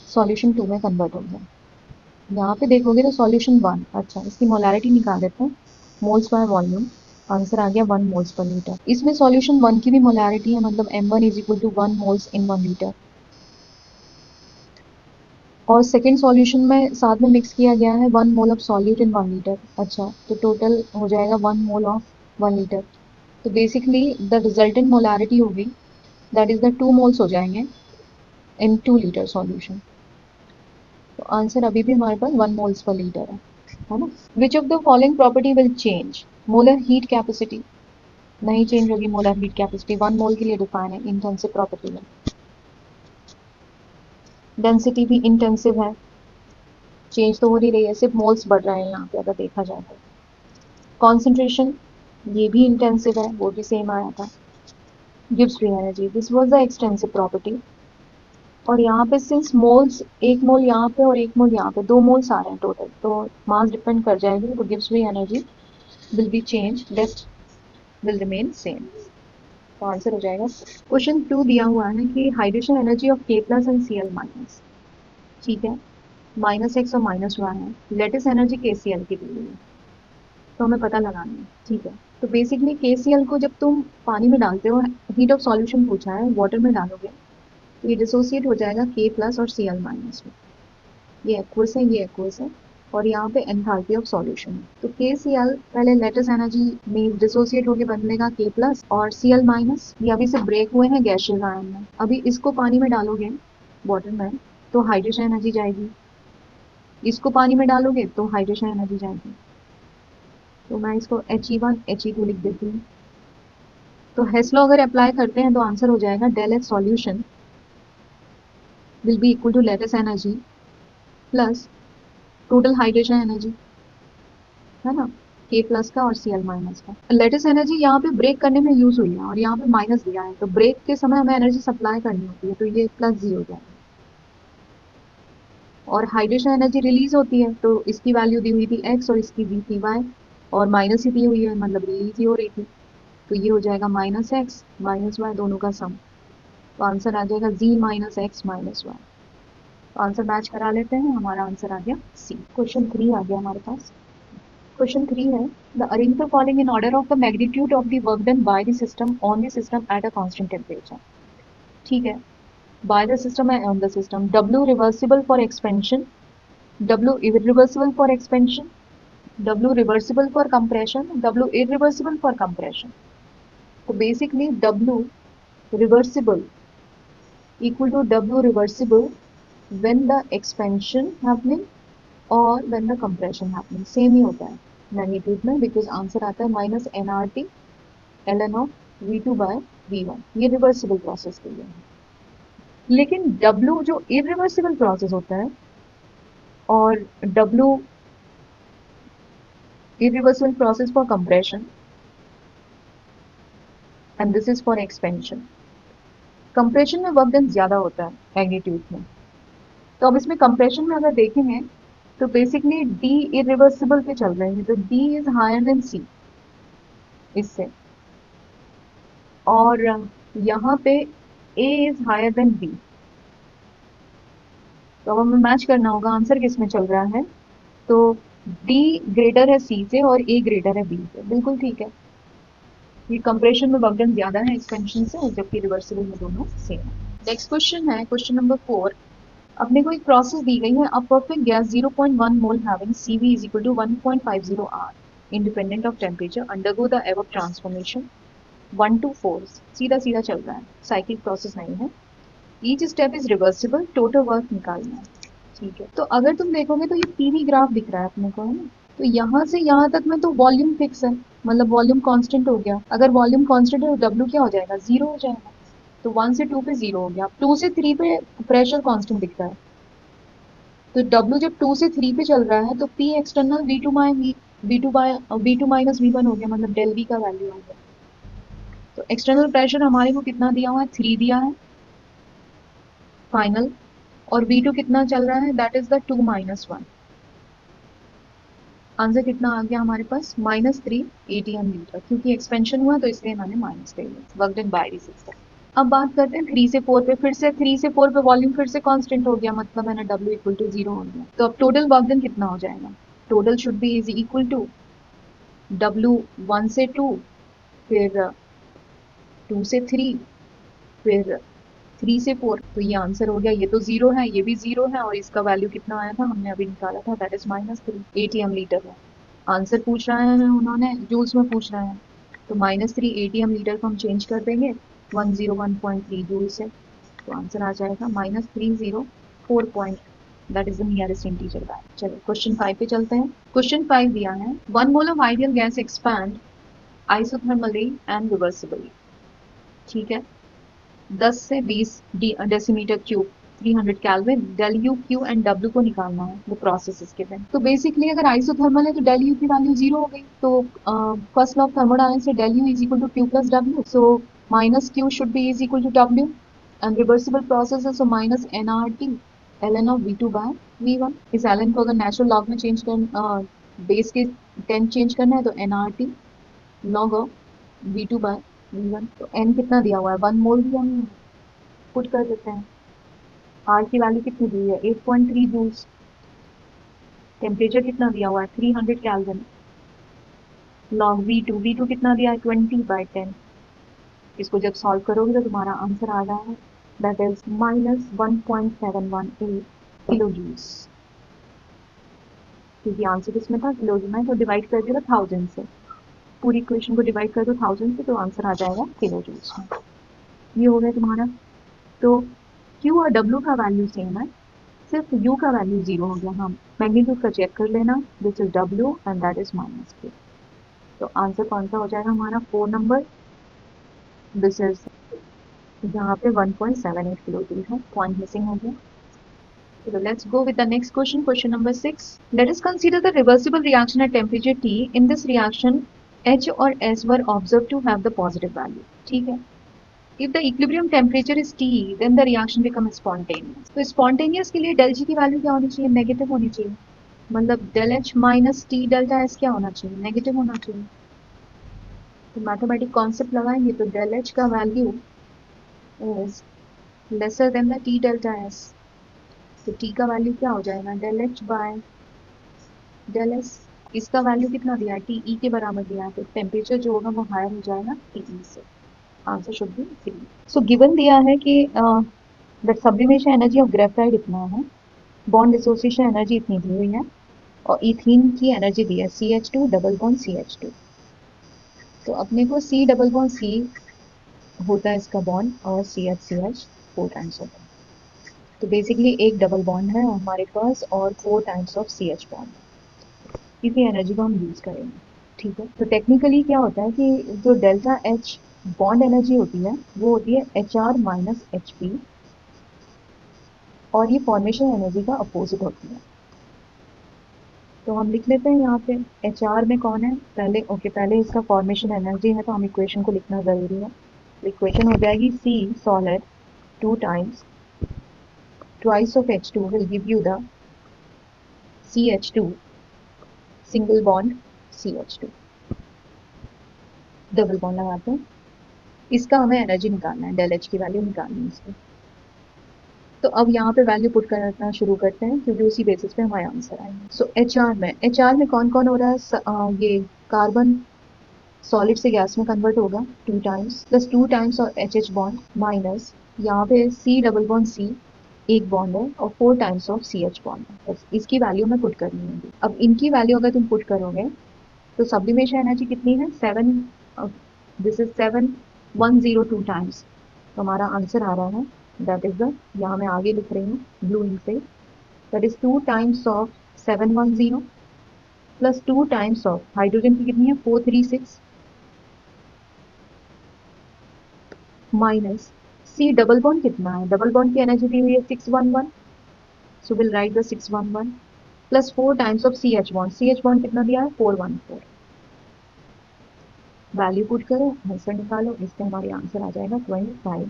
सॉल्यूशन 2 में कन्वर्ट हो गया। यहाँ पे देखोगे तो सॉल्यूशन 1, अच्छा इसकी मोलैरिटी निकाल देते हैं, मोल्स बाय वॉल्यूम। आंसर आ गया 1 मोल्स पर लीटर। इसमें सॉल्यूशन 1 की भी मोलैरिटी है, मतलब M1 is equal to 1 moles in 1 litre. और सेकेंड सॉल्यूशन में साथ में मिक्स किया गया है 1 mole of solute in 1 litre. अच्छा तो टोटल हो जाएगा 1 मोल ऑफ 1 लीटर। तो बेसिकली द रिजल्टेंट मोलैरिटी होगी दैट इज द 2 मोल्स हो जाएंगे इन 2 लीटर सॉल्यूशन। तो आंसर अभी भी हमारे पास 1 मोल्स पर लीटर है ना। विच of the following property will change, molar heat capacity नहीं चेंज होगी, मोलर हीट कैपेसिटी 1 मोल के लिए डिफाइन है इंटेंसिव प्रॉपर्टी में। डेंसिटी भी इंटेंसिव है, चेंज तो हो नहीं रही है, सिर्फ मोल्स बढ़ रहे हैं यहाँ पे अगर देखा जाए तो। कॉन्सेंट्रेशन ये भी इंटेंसिव है, वो भी सेम आया था। Gives free energy, this was the extensive property. और यहाँ पे सिंस मोल्स, एक मोल यहाँ पे और एक मोल यहाँ पे, 2 मोल्स आ रहे हैं टोटल, तो मास डिपेंड कर जाएगी, तो gives free energy will be change, depth will remain same. तो आंसर हो जाएगा। क्वेश्चन 2 दिया हुआ है कि hydrogen energy of K plus and Cl minus, ठीक है, -x और -y है, लेटेस्ट एनर्जी KCl की दी हुई है, तो हमें पता लगाना है, ठीक है। तो बेसिकली KCl को जब तुम पानी में डालते हो, हीट ऑफ सॉल्यूशन पूछा है, वाटर में डालोगे तो ये डिसोसिएट हो जाएगा K प्लस और Cl माइनस में, ये एक्वस है, ये एक्वस है, और यहाँ पे एंथैल्पी ऑफ सॉल्यूशन है। तो KCl पहले लेटेस्ट एनर्जी में डिसोसिएट होके बनेगा K प्लस और Cl माइनस, ये अभी से ब्रेक हुए हैं गैशियस आयन में। अभी इसको पानी में डालोगे वाटर में तो हाइड्रोजन एनर्जी जाएगी, इसको पानी में डालोगे तो हाइड्रोजन एनर्जी जाएगी। तो मैं इसको He1 He2 लिख देती हूँ। तो हेस लॉ अगर अप्लाई करते हैं तो आंसर हो जाएगा del H solution will be equal to latest energy plus total hydrogen energy, है ना, K प्लस का और Cl माइनस का। लेटेस्ट एनर्जी यहाँ पे ब्रेक करने में यूज हुई है और यहाँ पे माइनस दिया है, तो ब्रेक के समय हमें एनर्जी सप्लाई करनी होती है, तो ये प्लस जी हो जाएगा। और हाइड्रोजन एनर्जी रिलीज होती है तो इसकी वैल्यू दी हुई थी x और इसकी दी थी y, और माइनस ही दी हुई है मतलब रिलीज ही हो रही थी, तो ये हो जाएगा -x -y दोनों का सम। तो आंसर आ जाएगा z - x - y। तो आंसर मैच करा लेते हैं, हमारा आंसर आ गया सी। क्वेश्चन 3 आ गया हमारे पास। क्वेश्चन 3 है the arrange the following in order of the magnitude of the work done by the system on the system at a constant temperature. ठीक है, by the system and on the system. W reversible for expansion, W irreversible for expansion, W reversible for compression, W irreversible for compression। तो basically W reversible equal to W reversible when the expansion happening और when the compression happening, same ही होता है magnitude में, because answer आता है minus n R T l n of V two by V one. ये reversible process के लिए है। लेकिन डब्ल्यू जो इरिवर्सिबल प्रोसेस होता है और W irreversible process for compression and this is for expansion। Compression में वर्क डन ज्यादा होता है मैग्नीट्यूड में। तो अब इसमें कंप्रेशन में अगर देखेंगे तो बेसिकली डी इरिवर्सिबल पे चल रहे हैं, तो डी इज हायर देन सी इससे, और यहाँ पे ए इज हायर देन बी। तो अब हमें मैच करना होगा आंसर किस में चल रहा है। तो डी ग्रेटर है सी से और ए ग्रेटर है बी से, बिल्कुल ठीक है। ये कंप्रेशन में वर्क डन ज्यादा है एक्सपेंशन से, जबकि रिवर्सिबल में दोनों सेम है। नेक्स्ट क्वेश्चन है क्वेश्चन नंबर 4। अपने को एक प्रोसेस दी गई है, a perfect gas 0.1 mole having CV is equal to 1.50 R independent of temperature undergo the above transformation 1 to 4। सीधा सीधा चल रहा है, साइक्लिक प्रोसेस नहीं है। Each step is reversible, total work निकालना है। ठीक है, तो अगर तुम देखोगे तो ये पीवी ग्राफ दिख रहा है अपने को, है ना। तो यहाँ से यहाँ तक में तो वॉल्यूम फिक्स है, मतलब वॉल्यूम कांस्टेंट हो गया। अगर वॉल्यूम कांस्टेंट है तो डब्ल्यू क्या हो जाएगा, जीरो हो जाएगा। तो 1 से 2 पे जीरो हो गया, 2 से 3 पे प्रेशर कांस्टेंट दिखता है। तो डब्ल्यू जब 2 से 3 पे चल रहा है तो P external V two minus V one हो गया, मतलब डेल वी का वैल्यू आ गया। तो एक्सटर्नल प्रेशर हमारे को कितना दिया हुआ है, 3 दिया है फाइनल, और वी टू कितना चल रहा है, that is the 2 minus 1। Answer कितना आ गया हमारे पास, -3 ATM लीटर, क्योंकि एक्सपेंशन हुआ तो इसलिए मैंने माइनस ले लिया, वर्क डन बाय सिस्टम। अब बात करते हैं 3 से 4 पे, फिर से 3 से 4 पे वॉल्यूम फिर से कांस्टेंट हो गया, मतलब है ना W इक्वल टू 0 हो गया। तो अब टोटल वर्क डन कितना हो जाएगा, total should be is equal to W 1 से 2, फिर 2 से 3, फिर 3 से 4। तो ये आंसर हो गया, ये तो 0 है, ये भी 0 है, और इसका वैल्यू कितना आया था हमने अभी निकाला था, दैट इज -3 ATM लीटर है। आंसर पूछ रहा है उन्होंने, जूल्स में पूछ रहा है, तो -3 ATM लीटर को हम चेंज कर देंगे 101.3 जूल से, तो आंसर आ जाएगा -304 point, that is the nearest integer value. चलो क्वेश्चन 5 पे चलते हैं। क्वेश्चन 5 दिया है, 1 mole of ideal gas expand isothermally and reversibly. ठीक है, 10 से 20 decimetre cube 300 kelvin, del U Q and W को निकालना है, वो प्रोसेस इसके दिन। तो बेसिकली अगर आइसोथर्मल है तो डेल यू की वैल्यू 0 हो गई, तो फर्स्ट लॉ ऑफ थर्मोडायनामिक्स से del U is equal to Q plus W, so minus Q should be is equal to W, and reversible process है, so minus n R T l n of V two by V one. इस l n को अगर natural log में change कर, base के 10 change करना है, तो n R T log of V two by V one. तो एन कितना दिया हुआ है, 1 मोल दिया हुआ है, पुट कर देते हैं। आर की वैल्यू कितनी दी है, 8.3 जूल्स। टेम्परेचर कितना दिया हुआ है, 300 केल्विन। लॉग वी टू कितना दिया है, 20/10। इसको जब सॉल्व करोगे तो तुम्हारा आंसर आ रहा है, दैट इज -1.718 किलो जूल्स, क्योंकि आंसर किसमें था, किलो में, तो डिवाइड कर दिया 1000 से, पूरी इक्वेशन को डिवाइड कर दो 1000 से, तो आंसर आ जाएगा किलो जूल्स में। ये हो गया तुम्हारा। तो क्यू और डब्ल्यू का वैल्यू सेम है, सिर्फ u का वैल्यू 0 हो गया। हाँ, मैग्नीट्यूड का चेक कर लेना, this is w and that is -3। तो आंसर कौन सा हो जाएगा हमारा, 4 नंबर, दिस इज, यहाँ पे 1.78 किलो जूल है, पॉइंट मिसिंग हो गया। So let's go with the next question, question number 6. Let us consider the reversible reaction at temperature T. In this reaction, H और S were observed to have the positive value. ठीक है, if the equilibrium temperature is T, then the reaction becomes spontaneous. तो spontaneous के लिए del G की value क्या होनी चाहिए, नेगेटिव होनी चाहिए, मतलब del H minus T delta S क्या होना चाहिए, नेगेटिव होना चाहिए। तो मैथमेटिक कॉन्सेप्ट लगाएंगे तो del H का वैल्यू is lesser than the T delta S, तो टी का वैल्यू क्या हो जाएगा, del H by del S। इसका वैल्यू कितना दिया है, टी ई के बराबर दिया है, तो टेम्परेचर जो होगा वो हायर हो जाएगा टी ई से। Answer should be 3। So given दिया है कि the sublimation energy of graphite इतना है, बॉन्ड डिसोसिएशन एनर्जी इतनी दी हुई है, और इथीन की एनर्जी दी है CH2 डबल बॉन्ड CH2। तो अपने को C डबल बॉन्ड C होता है इसका बॉन्ड, और CH CH 4 टाइम्स होता है। तो बेसिकली एक डबल बॉन्ड है हमारे पास और 4 times of C H bond, इसी एनर्जी को हम यूज करेंगे। ठीक है, तो टेक्निकली क्या होता है कि जो डेल्टा एच बॉन्ड एनर्जी होती है वो होती है H R minus H P, और ये फॉर्मेशन एनर्जी का अपोजिट होती है। तो हम लिख लेते हैं यहाँ पे एच आर में कौन है, पहले पहले इसका फॉर्मेशन एनर्जी है तो हम इक्वेशन को लिखना जरूरी है। तो इक्वेशन हो जाएगी C solid 2 times twice of H2 will give you the CH2 single bond CH2, double bond लगाते हैं। इसका हमें एनर्जी निकालना है, डेल एच की वैल्यू निकालनी है इसकी। तो अब यहाँ पे वैल्यू पुट करना शुरू करते हैं क्योंकि उसी बेसिस पे हमारे आंसर आएंगे। सो एच आर में कौन कौन हो रहा है, ये कार्बन सॉलिड से गैस में कन्वर्ट होगा 2 टाइम्स प्लस 2 टाइम्स और एच एच बॉन्ड माइनस यहाँ पे सी डबल बॉन्ड सी एक बॉन्ड है और 4 times of C H bond है। बस इसकी वैल्यू में पुट करनी है। अब इनकी वैल्यू अगर तुम पुट करोगे तो सब्लिमेशन एनर्जी कितनी है 7, दिस इज 7,102 टाइम्स। तो हमारा आंसर आ रहा है दैट इज द, यहाँ मैं आगे लिख रही हूँ ब्लू इंक से, that is 2 times of 710 plus 2 times of hydrogen की कितनी है 436 माइनस सी डबल बॉन्ड कितना है, डबल बॉन्ड की एनर्जी दी हुई है 611, so will write the 611 plus 4 times of C H bond कितना दिया है 414। वैल्यू पुट करो, आंसर निकालो, इससे हमारे आंसर आ जाएगा 25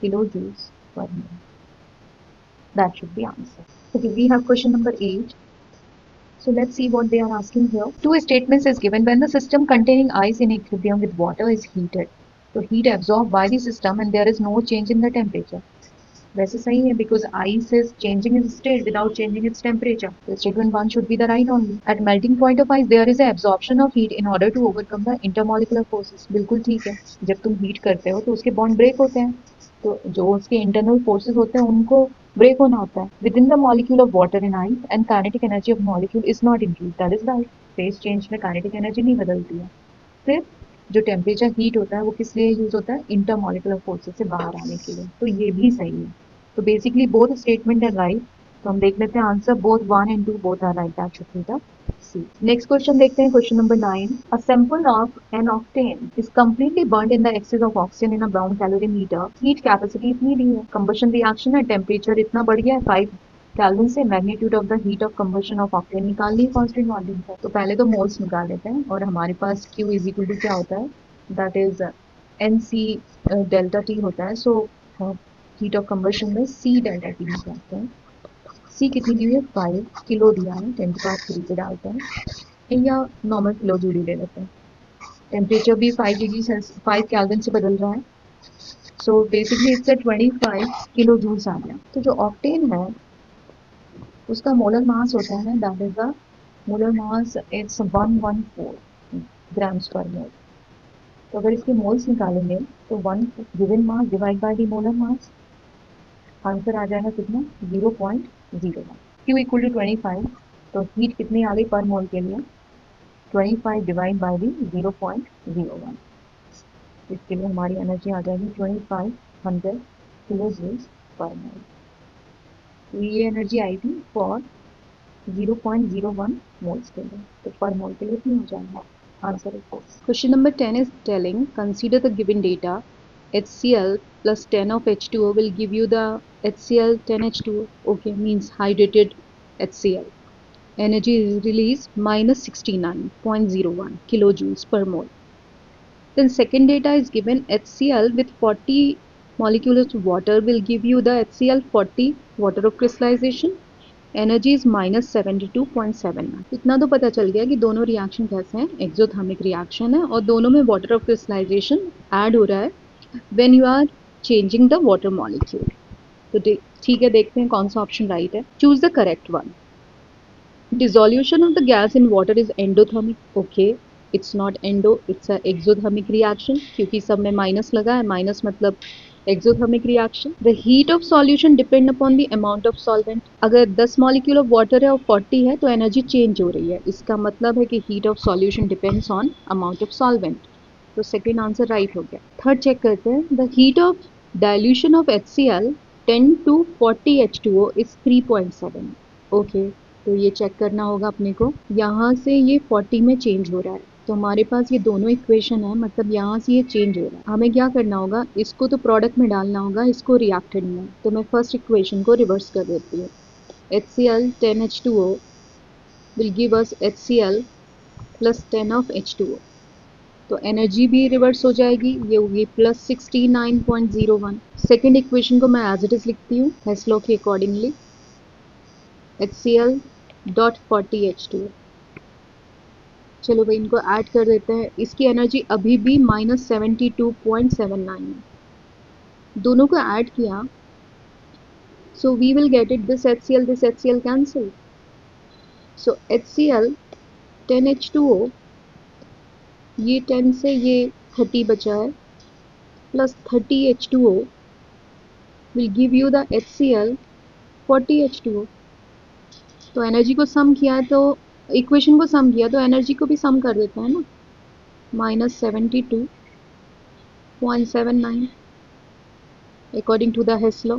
kilo joules per mole. That should be answer. Okay, we have question number 8. So let's see what they are asking here. Two statements is given when the system containing ice in equilibrium with water is heated. So heat absorbed by the system and there is no change in the temperature. वैसे सही है because ice is changing its state without changing its temperature. So statement 1 should be the right only. At melting point of ice there is a absorption of heat in order to overcome the intermolecular forces. बिल्कुल ठीक है, जब तुम heat करते हो तो उसके bond break होते हैं, तो जो उसके इंटरनल फोर्सेस होते हैं उनको ब्रेक होना होता है। With in the molecule of water in ice and kinetic energy of molecule is not increase, that is right. Phase change में काइनेटिक एनर्जी नहीं बदलती है। फिर जो टेम्परेचर हीट होता है वो किस लिए यूज होता है, इंटरमॉलिकुलर फोर्सेस से बाहर आने के लिए, तो ये भी सही है। तो basically both statement are right. तो हम देख लेते हैं answer, both 1 and 2 both are right, that should be the C. Next question देखते हैं, question number 9। A sample of N octane is completely burned in the excess of oxygen in a brown calorimeter. Heat capacity इतनी दी है, combustion reaction है, temperature इतना बढ़ गया है 5 केल्विन से, magnitude of the heat of combustion of octane निकाल ली कांस्टेंट वॉल्यूम पर। तो पहले तो मोल्स निकाल लेते हैं और हमारे पास Q इज इक्वल टू क्या होता है, that is NC delta T होता है। सो हीट ऑफ कंबशन में C डेल्टा T निकालते हैं। C कितनी दी है 5 किलो दिया है, 10⁻³ पे डालते हैं या नॉर्मल किलो जूल ले लेते हैं। टेम्परेचर भी 5 डिग्री 5 केल्विन से बदल रहा है, so basically it's 25 kilojoules आ गया। तो जो ऑक्टेन है उसका मोलर मास होता है, that is the molar mass it's 114 grams per mole. तो अगर इसके मोल्स निकालेंगे तो 1 given mass divide by the molar mass, answer आ जाएगा कितना 0.01। Q इक्वल टू 25, तो हीट कितनी आ गई पर मोल के लिए 25 डिवाइड बाय दी 0.01, इसके लिए हमारी एनर्जी आ जाएगी 2500 किलो जूल्स पर मोल। तो ये एनर्जी आई थी फॉर 0.01 मोल्स के लिए, तो पर मोल के लिए इतनी हो जाएगा। Answer is this. Question number 10 is telling, consider the given data. HCl plus 10 of H2O will give you the HCl 10H2O. Okay, means hydrated HCl. Energy is released minus 69.01 kilojoules per mole. Then second data is given, HCl with 40 molecules of water will give you the HCl 40 water of crystallization. Energy is -72.79। इतना तो पता चल गया कि दोनों reaction कैसे हैं, exothermic reaction है और दोनों में वाटर ऑफ क्रिस्टलाइजेशन ऐड हो रहा है when you are changing the water molecule. तो ठीक है, देखते हैं कौन सा ऑप्शन राइट है। Choose the correct one. Dissolution of the gas in water is endothermic. Okay, it's not endo, it's a exothermic reaction, क्योंकि सब में माइनस लगा है, माइनस मतलब exothermic reaction. The heat of solution depend upon the amount of solvent. अगर 10 molecule of water है और 40 है तो एनर्जी चेंज हो रही है, इसका मतलब है कि heat of solution depends on amount of solvent. तो सेकेंड आंसर राइट हो गया। थर्ड चेक करते हैं, the heat of dilution of HCl 10 to 40 H2O is 3.7। Okay, तो ये चेक करना होगा अपने को। यहाँ से ये 40 में चेंज हो रहा है, तो हमारे पास ये दोनों इक्वेशन है, मतलब यहाँ से ये चेंज हो रहा है। हमें क्या करना होगा, इसको तो प्रोडक्ट में डालना होगा, इसको रिएक्टेंट में। तो मैं फर्स्ट इक्वेशन को रिवर्स कर देती हूँ। HCl 10H2O will give us HCl plus 10 of H2O। तो एनर्जी भी रिवर्स हो जाएगी, ये होगी प्लस 69.01। सेकेंड इक्वेशन को मैं एज इट इज लिखती हूँ हेस लॉ के अकॉर्डिंगली, HCl डॉट 40H2O। चलो भाई इनको ऐड कर देते हैं। इसकी एनर्जी अभी भी -72.79 है। दोनों को ऐड किया, so we will get it this HCl cancel. So HCl 10H2O, ये 10 से ये 30 बचा है, plus 30H2O will give you the HCl 40H2O। तो एनर्जी को सम किया है, तो इक्वेशन को सम किया तो एनर्जी को भी सम कर देते हैं ना, -72.79 अकॉर्डिंग टू द हेस लॉ।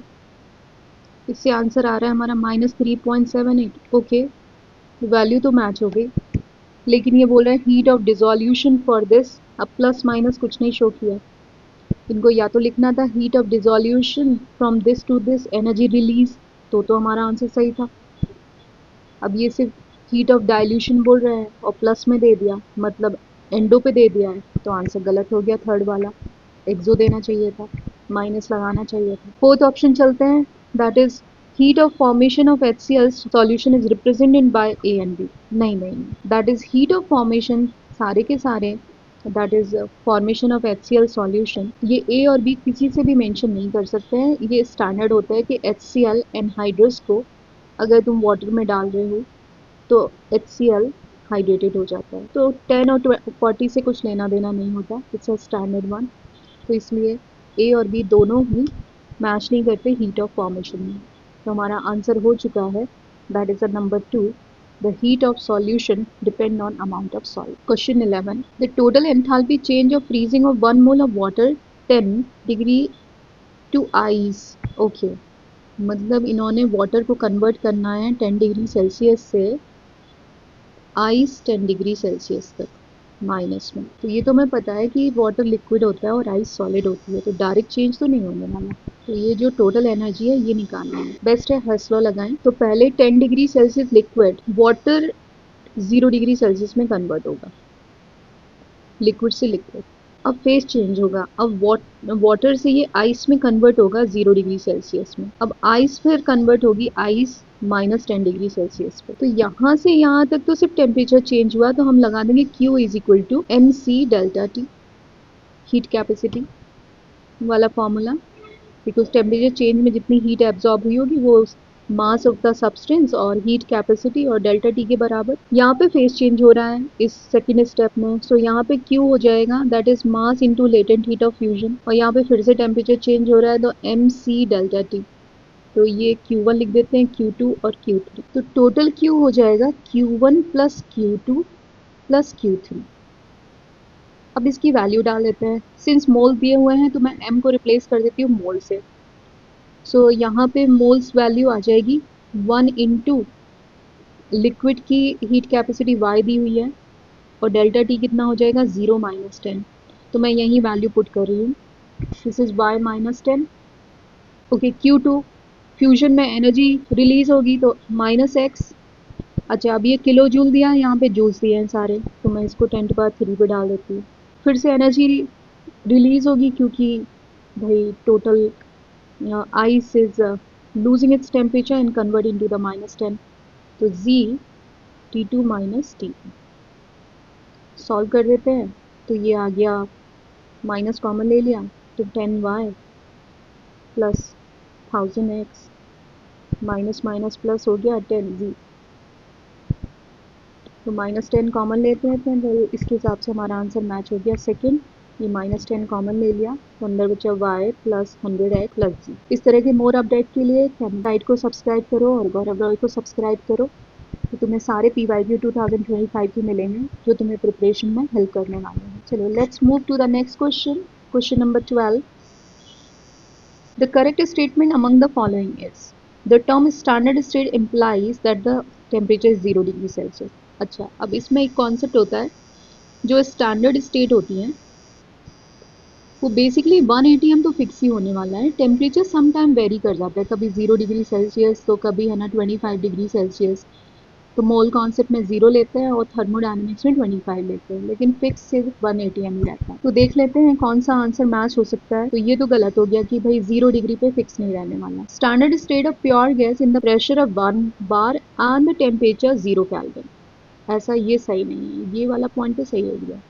इससे आंसर आ रहा है हमारा -3.78। ओके, वैल्यू तो मैच हो गई, लेकिन ये बोल रहा है heat of dissolution for this. अब प्लस माइनस कुछ नहीं शो किया। इनको या तो लिखना था heat of dissolution from this to this energy release, तो हमारा आंसर सही था। अब ये सिर्फ हीट ऑफ डाइल्यूशन बोल रहा है और प्लस में दे दिया, मतलब एंडो पे दे दिया है, तो आंसर गलत हो गया। थर्ड वाला एक्सो देना चाहिए था, माइनस लगाना चाहिए था। फोर्थ ऑप्शन चलते हैं, that is heat of formation of HCl solution is represented by A and B। नहीं, that is heat of formation सारे के सारे, that is formation of HCl solution. ये A और B किसी से भी मेंशन नहीं कर सकते हैं। ये स्टैंडर्ड होता है कि HCl एनहाइड्रस को अगर तुम वाटर में डाल रहे हो तो HCl हाइड्रेटेड हो जाता है। तो 10 और 40 से कुछ लेना देना नहीं होता, इट्स अ स्टैंडर्ड वन। तो इसलिए A और B दोनों ही मैच नहीं करते हीट ऑफ फॉर्मेशन में। तो हमारा आंसर हो चुका है, that is the number 2। The heat of solution depend on amount of solid. Question 11. The total enthalpy change of freezing of 1 mole of water 10 degree to ice. Okay. मतलब इन्होंने water को convert करना है 10 degree Celsius से ice 10 degree Celsius तक minus में। तो ये तो हमें पता है कि वाटर लिक्विड होता है और आइस सॉलिड होती है, तो डायरेक्ट चेंज तो नहीं होने वाला। तो ये जो टोटल एनर्जी है ये निकालना है। बेस्ट है हेस लॉ लगाएं। तो पहले 10 degree Celsius liquid, water 0 degree Celsius में कन्वर्ट होगा, लिक्विड से लिक्विड। अब फेस चेंज होगा, अब वाटर से ये आइस में कन्वर्ट होगा 0 डिग्री सेल्सियस में। अब आइस फिर कन्वर्ट होगी आइस -10 डिग्री सेल्सियस पे। तो यहाँ से यहाँ तक तो सिर्फ टेम्परेचर चेंज हुआ, तो हम लगा देंगे Q is equal to MC delta T, heat capacity वाला फॉर्मूला। बिकॉज टेम्परेचर चेंज में जितनी हीट एब्जॉर्ब हुई होगी वो मास ऑफ द सब्सटेंस और हीट कैपेसिटी और डेल्टा टी के बराबर। यहाँ पे फेस चेंज हो रहा है इस सेकेंड स्टेप में, सो यहाँ पे Q हो जाएगा that is mass into latent heat of fusion, और यहाँ पे फिर से टेम्परेचर चेंज हो रहा है तो MC डेल्टा टी। तो ये Q1 लिख देते हैं, Q2 और Q3। तो टोटल Q हो जाएगा Q1 plus Q2 plus Q3। अब इसकी वैल्यू डाल देते हैं। सिंस मोल दिए हुए हैं तो मैं M को रिप्लेस कर देती हूँ मोल से। सो यहाँ पे मोल्स वैल्यू आ जाएगी 1 इंटू लिक्विड की हीट कैपेसिटी Y दी हुई है और डेल्टा T कितना हो जाएगा 0 -10। तो मैं यही वैल्यू पुट कर रही हूँ, this is Y -10। Okay, Q2 fusion में एनर्जी रिलीज होगी तो -x। अच्छा, अब ये किलो जूल दिया है, यहाँ पे जूल्स दिए हैं सारे, तो मैं इसको 10⁻³ पे डाल देती हूँ। फिर से एनर्जी रिलीज होगी क्योंकि भाई total ice is losing its temperature and convert into the -10। तो Z T2 minus T। Solve कर देते हैं, तो ये आ गया, माइनस कॉमन ले लिया तो 10y plus 1000x minus minus plus हो गया 10z। तो -10 कॉमन लेते हैं तो इसके हिसाब से हमारा आंसर मैच हो गया सेकंड। ये -10 कॉमन ले लिया तो अंदर बचा y प्लस 100x प्लस जी। इस तरह के मोर अपडेट के लिए गाइड को सब्सक्राइब करो और गौरव रॉय को सब्सक्राइब करो, तो तुम्हें सारे PYQ 2025 के मिलेंगे जो तुम्हें प्रिपरेशन में हेल्प करने वाले हैं। चलो let's move to the next question, question number 12। The correct statement among the following is the term standard state implies that the temperature is 0 degree Celsius. अच्छा, अब इसमें एक कॉन्सेप्ट होता है, जो स्टैंडर्ड स्टेट होती है वो बेसिकली 1 एटीएम तो फिक्स ही होने वाला है। टेम्परेचर सम टाइम वेरी कर जाता है, कभी 0 डिग्री सेल्सियस तो कभी है ना 25 डिग्री सेल्सियस। तो मोल कॉन्सेप्ट में 0 लेते हैं और थर्मोडायनेमिक्स में 25 लेते हैं, लेकिन फिक्स सिर्फ 1 एटीएम ही रहता है। तो देख लेते हैं कौन सा आंसर मैच हो सकता है। तो ये तो गलत हो गया कि भाई 0 डिग्री पे फिक्स नहीं रहने वाला। Standard state of pure gas in the pressure of 1 bar and the temperature 0 kelvin, ऐसा ये सही नहीं है, ये वाला पॉइंट तो सही हो गया।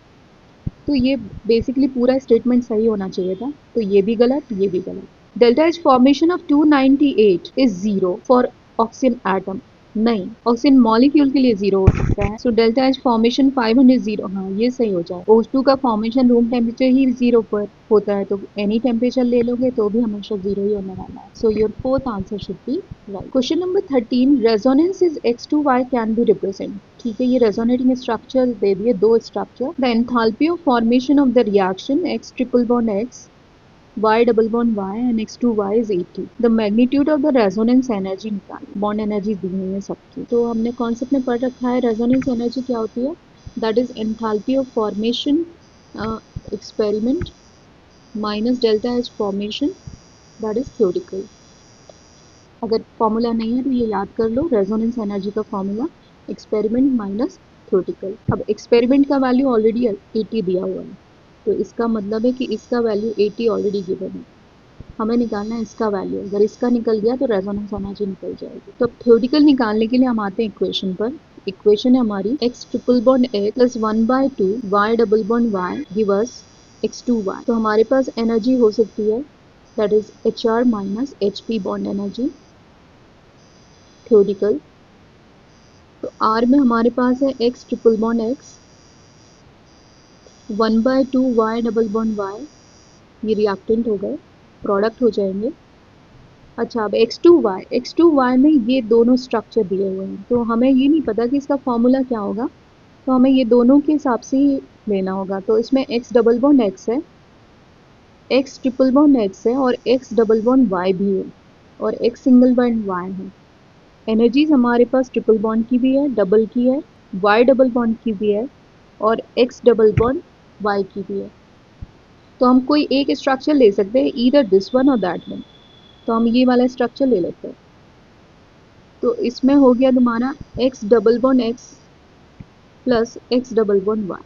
तो ये बेसिकली पूरा स्टेटमेंट सही होना चाहिए था, तो ये भी गलत, ये भी गलत। Delta H formation of 298 is 0 for oxygen atom, नहीं, ऑक्सीजन मॉलिक्यूल के लिए 0 हो सकता है। सो डेल्टा एच फॉर्मेशन 500 0, हाँ ये सही हो जाए। O2 का फॉर्मेशन रूम टेम्परेचर ही 0 पर होता है, तो एनी टेम्परेचर ले लोगे तो भी हमेशा 0 ही होने वाला है। So your fourth answer should be right. Question number 13, resonance is X2Y can be represent. ठीक है, ये रेजोनेटिंग स्ट्रक्चर दे दिए, दो structure. The enthalpy of formation of the reaction X triple bond X Y double bond Y and X2Y is 80. The magnitude of the resonance energy निकालें। Bond energy दी हुई है सबकी। तो हमने कॉन्सेप्ट में पढ़ रखा है रेजोनेंस एनर्जी क्या होती है, that is enthalpy of formation experiment minus delta H formation, that is theoretical. अगर फॉर्मूला नहीं है तो ये याद कर लो, रेजोनेंस एनर्जी का फॉर्मूला एक्सपेरिमेंट माइनस थ्योरिटिकल। अब एक्सपेरिमेंट का वैल्यू ऑलरेडी 80 दिया हुआ है, तो इसका मतलब है कि इसका वैल्यू 80 ऑलरेडी गिवन है, हमें निकालना है इसका वैल्यू। अगर इसका निकल गया तो रेजोनेंस एनर्जी निकल जाएगी। तो अब थ्योरेटिकल निकालने के लिए हम आते हैं इक्वेशन पर। इक्वेशन है हमारी x triple bond x plus 1/2 y double bond y give us X2Y। तो हमारे पास एनर्जी हो सकती है that is HR minus HP bond energy theoretical. तो R में हमारे पास है x triple bond x 1/2 y double bond y, ये रिएक्टेंट हो गए, प्रोडक्ट हो जाएंगे। अच्छा, अब X2Y में ये दोनों स्ट्रक्चर दिए हुए हैं, तो हमें ये नहीं पता कि इसका फॉर्मूला क्या होगा, तो हमें ये दोनों के हिसाब से ही लेना होगा। तो इसमें X डबल बॉन्ड X है, X ट्रिपल बॉन्ड X है और X डबल बॉन्ड Y भी है और X सिंगल बॉन्ड Y है। एनर्जीज हमारे पास ट्रिपल बॉन्ड की भी है, डबल की है, Y डबल बॉन्ड की भी है और X डबल बॉन्ड Y की भी है। तो हम कोई एक स्ट्रक्चर ले सकते हैं, ईदर दिस वन और दैट वन। तो हम ये वाला स्ट्रक्चर ले लेते हैं। तो इसमें हो गया तुम्हारा x double bond x plus x double bond y।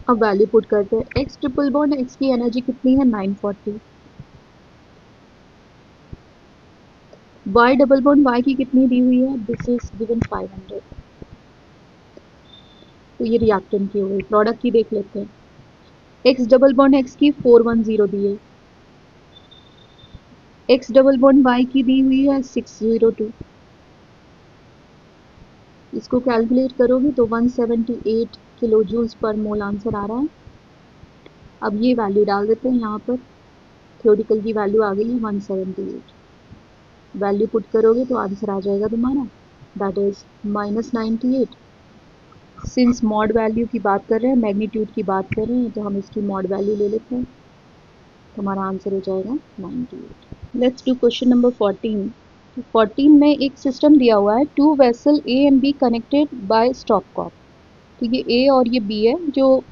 अब वैल्यू पुट करते हैं। x ट्रिपल बॉन्ड x की एनर्जी कितनी है 940, y डबल बॉन्ड y की कितनी दी हुई है, दिस इज गिवन 500। तो ये रिएक्टेंट की हो गई। प्रोडक्ट की देख लेते हैं। x डबल बॉन्ड x की 410 दी है, x डबल बॉन्ड y की दी हुई है 602। इसको कैलकुलेट करोगे तो 178 किलो जूल्स पर मोल आंसर आ रहा है। अब ये वैल्यू डाल देते हैं यहाँ पर, थ्योरेटिकल की वैल्यू आ गई है 178। वैल्यू पुट करोगे तो आंसर आ जाएगा तुम्हारा that is -98। Since mod value की बात कर रहे हैं, मैग्नीट्यूड की बात कर रहे हैं, तो हम इसकी मॉड वैल्यू ले लेते हैं, तुम्हारा आंसर हो जाएगा 98। Let's do question number 14। 14 में एक सिस्टम दिया हुआ है, 2 vessel A and B connected by stopcock. तो ये A और ये B है जो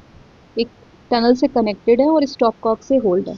एक टनल से कनेक्टेड है और स्टॉपकॉक से होल्ड है।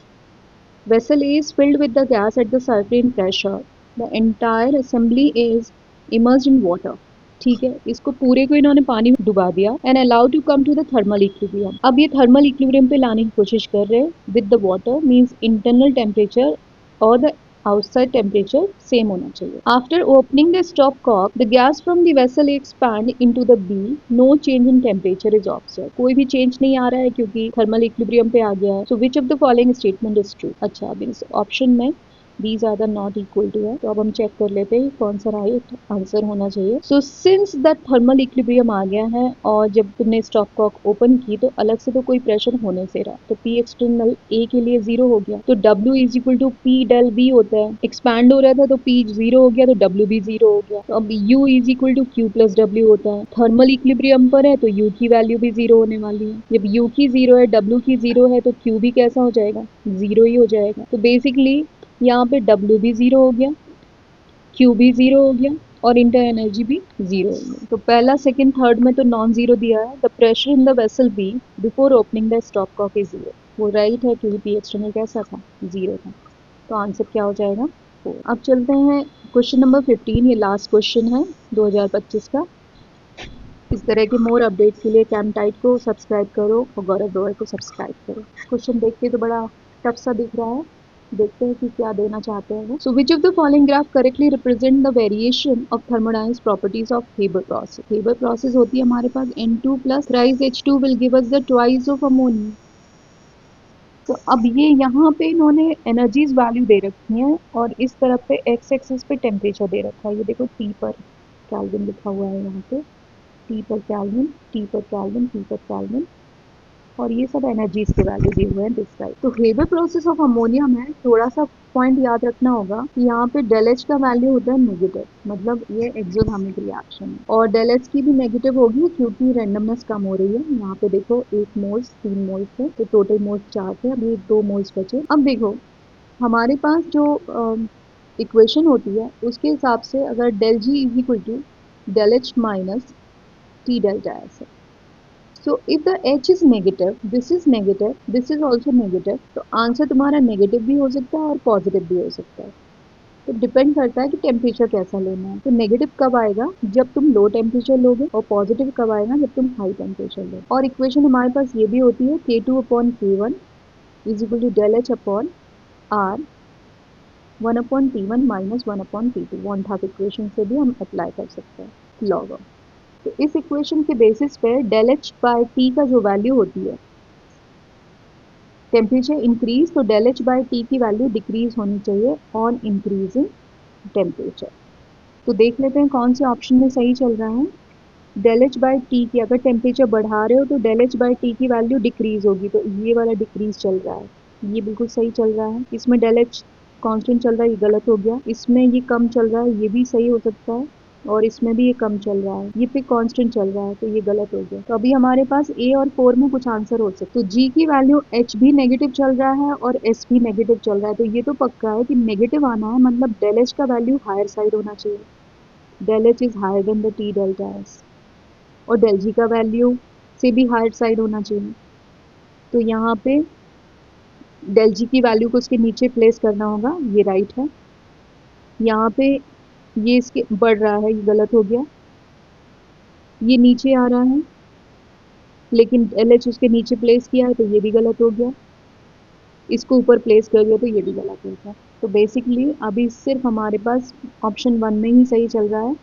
Vessel A is filled with the gas at the certain pressure. The entire assembly is immersed in water. ठीक है, इसको पूरे को इन्होंने पानी में डुबा दिया and allowed to come to the thermal equilibrium. अब ये थर्मल इक्विलिब्रियम पे लाने की कोशिश कर रहे हैं with the water, means internal temperature और द outside temperature same होना चाहिए। After opening the stopcock, the gas from the vessel expand into the B. No change in temperature is observed. कोई भी चेंज नहीं आ रहा है क्योंकि थर्मल इक्विलिब्रियम पे आ गया है। So which of the following statement is true? अच्छा, अब इस ऑप्शन में these are the not equal to है, तो अब हम चेक कर लेते हैं कौन सा राइट आंसर होना चाहिए। So since that thermal equilibrium आ गया है और जब तुमने स्टॉपकॉक ओपन की तो अलग से तो कोई प्रेशर होने से रहा, तो P एक्सटर्नल A के लिए 0 हो गया, तो W is equal to P del B होता है। एक्सपैंड हो रहा था तो P 0 हो गया तो W भी 0 हो गया। तो अब U is equal to Q plus W होता है। थर्मल इक्विलिब्रियम पर है तो U की वैल्यू भी 0 होने वाली है। जब U की 0 है, W की 0 है, तो Q भी कैसा हो जाएगा, 0 ही हो जाएगा। तो बेसिकली यहाँ पे W भी 0 हो गया, Q भी 0 हो गया और इंटर एनर्जी भी 0 हो गया। तो पहला, सेकंड, थर्ड में तो नॉन जीरो दिया है। The pressure in the vessel B before opening the stopcock is 0। वो राइट है क्योंकि पी एक्सटर्नल कैसा था, 0 था। तो आंसर क्या हो जाएगा, 4। अब चलते हैं क्वेश्चन नंबर 15। ये लास्ट क्वेश्चन है 2025 का। इस तरह के मोर अपडेट के लिए कैमटाइट को सब्सक्राइब करो और गौरव रॉय को सब्सक्राइब करो। क्वेश्चन देख के तो बड़ा टफ सा दिख रहा है, देखते हैं कि क्या देना चाहते हैं वो। So which of the following graph correctly represent the variation of thermodynamics properties of Haber process. Haber process होती है हमारे पास N2 plus thrice H2 will give us the twice of ammonia. तो अब ये यहाँ पे इन्होंने एनर्जीज वैल्यू दे रखी है और इस तरफ पे एक्स एक्सिस पे टेम्परेचर दे रखा है। ये देखो टी पर केल्विन लिखा हुआ है यहाँ पे, टी पर केल्विन, टी पर केल्विन, टी पर केल्विन, और ये सब एनर्जीज के वैल्यू दिए हुए हैं दिस साइड। तो हेबर प्रोसेस ऑफ अमोनिया में थोड़ा सा पॉइंट याद रखना होगा कि यहाँ पे डेल एच का वैल्यू होता है नेगेटिव, मतलब ये एक्सोथर्मिक रिएक्शन है और डेल एच की भी नेगेटिव होगी क्योंकि रेंडमनेस कम हो रही है। यहाँ पे देखो 1 मोल्स 3 मोल्स है तो टोटल मोल्स 4 थे, अभी 2 मोल्स बचे। अब देखो हमारे पास जो इक्वेशन होती है उसके हिसाब से अगर del G is equal to del H minus T delta S है। So if the H is negative, this is negative, this is also negative, तो आंसर तुम्हारा नेगेटिव भी हो सकता है और पॉजिटिव भी हो सकता है। तो डिपेंड करता है कि टेम्परेचर कैसा लेना है। तो नेगेटिव कब आएगा, जब तुम लो टेम्परेचर लोगे, और पॉजिटिव कब आएगा, जब तुम हाई टेम्परेचर लोगे। और इक्वेशन हमारे पास ये भी होती है K2 upon K1 is equal to del H upon R 1 upon T1 minus 1 upon T2। Van't Hoff equation से भी हम अप्लाई कर सकते हैं लॉग ऑफ। तो इस इक्वेशन के बेसिस पे डेल एच बाय टी का जो वैल्यू होती है, टेम्परेचर इंक्रीज तो डेल एच बाय टी की वैल्यू डिक्रीज होनी चाहिए ऑन इंक्रीजिंग टेम्परेचर। तो देख लेते हैं कौन से ऑप्शन में सही चल रहा है। डेल एच बाय टी की अगर टेम्परेचर बढ़ा रहे हो तो डेल एच बाय टी की वैल्यू डिक्रीज होगी, तो ये वाला डिक्रीज चल रहा है, ये बिल्कुल सही चल रहा है। इसमें डेल एच कॉन्स्टेंट चल रहा है, ये गलत हो गया। इसमें ये कम चल रहा है, ये भी सही हो सकता है, और इसमें भी ये कम चल रहा है, ये पे कांस्टेंट चल रहा है, तो ये गलत हो गया। तो अभी हमारे पास ए और 4 में कुछ आंसर हो सकते। तो जी की वैल्यू एच भी नेगेटिव चल रहा है और एस भी नेगेटिव चल रहा है, तो ये तो पक्का है कि नेगेटिव आना है, मतलब डेल एच का वैल्यू हायर साइड होना चाहिए। Del H is higher than the T delta S, और डेल जी का वैल्यू से भी हायर साइड होना चाहिए। तो यहाँ पे डेल जी की वैल्यू को उसके नीचे प्लेस करना होगा, ये राइट है। यहाँ पे ये इसके बढ़ रहा है, ये गलत हो गया। ये नीचे आ रहा है लेकिन एल एच उसके नीचे प्लेस किया है, तो ये भी गलत हो गया। इसको ऊपर प्लेस कर दिया तो ये भी गलत हो गया। तो बेसिकली अभी सिर्फ हमारे पास ऑप्शन 1 में ही सही चल रहा है।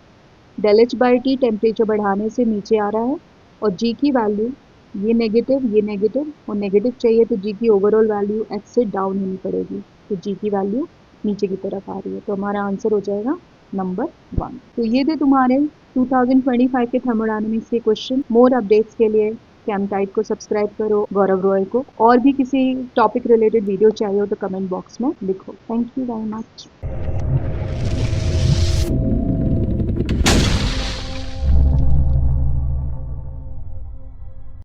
Del H by T temperature बढ़ाने से नीचे आ रहा है, और जी की वैल्यू ये नेगेटिव और नेगेटिव चाहिए, तो जी की ओवरऑल वैल्यू एच से डाउन होनी पड़ेगी, तो जी की वैल्यू नीचे की तरफ आ रही है। तो हमारा आंसर हो जाएगा नंबर 1। तो ये थे तुम्हारे 2025 के थर्मोडायनामिक्स के क्वेश्चन। मोर अपडेट्स के लिए कैमटाइट को सब्सक्राइब करो, गौरव रॉय को। और भी किसी टॉपिक रिलेटेड वीडियो चाहिए हो तो कमेंट बॉक्स में लिखो। Thank you very much.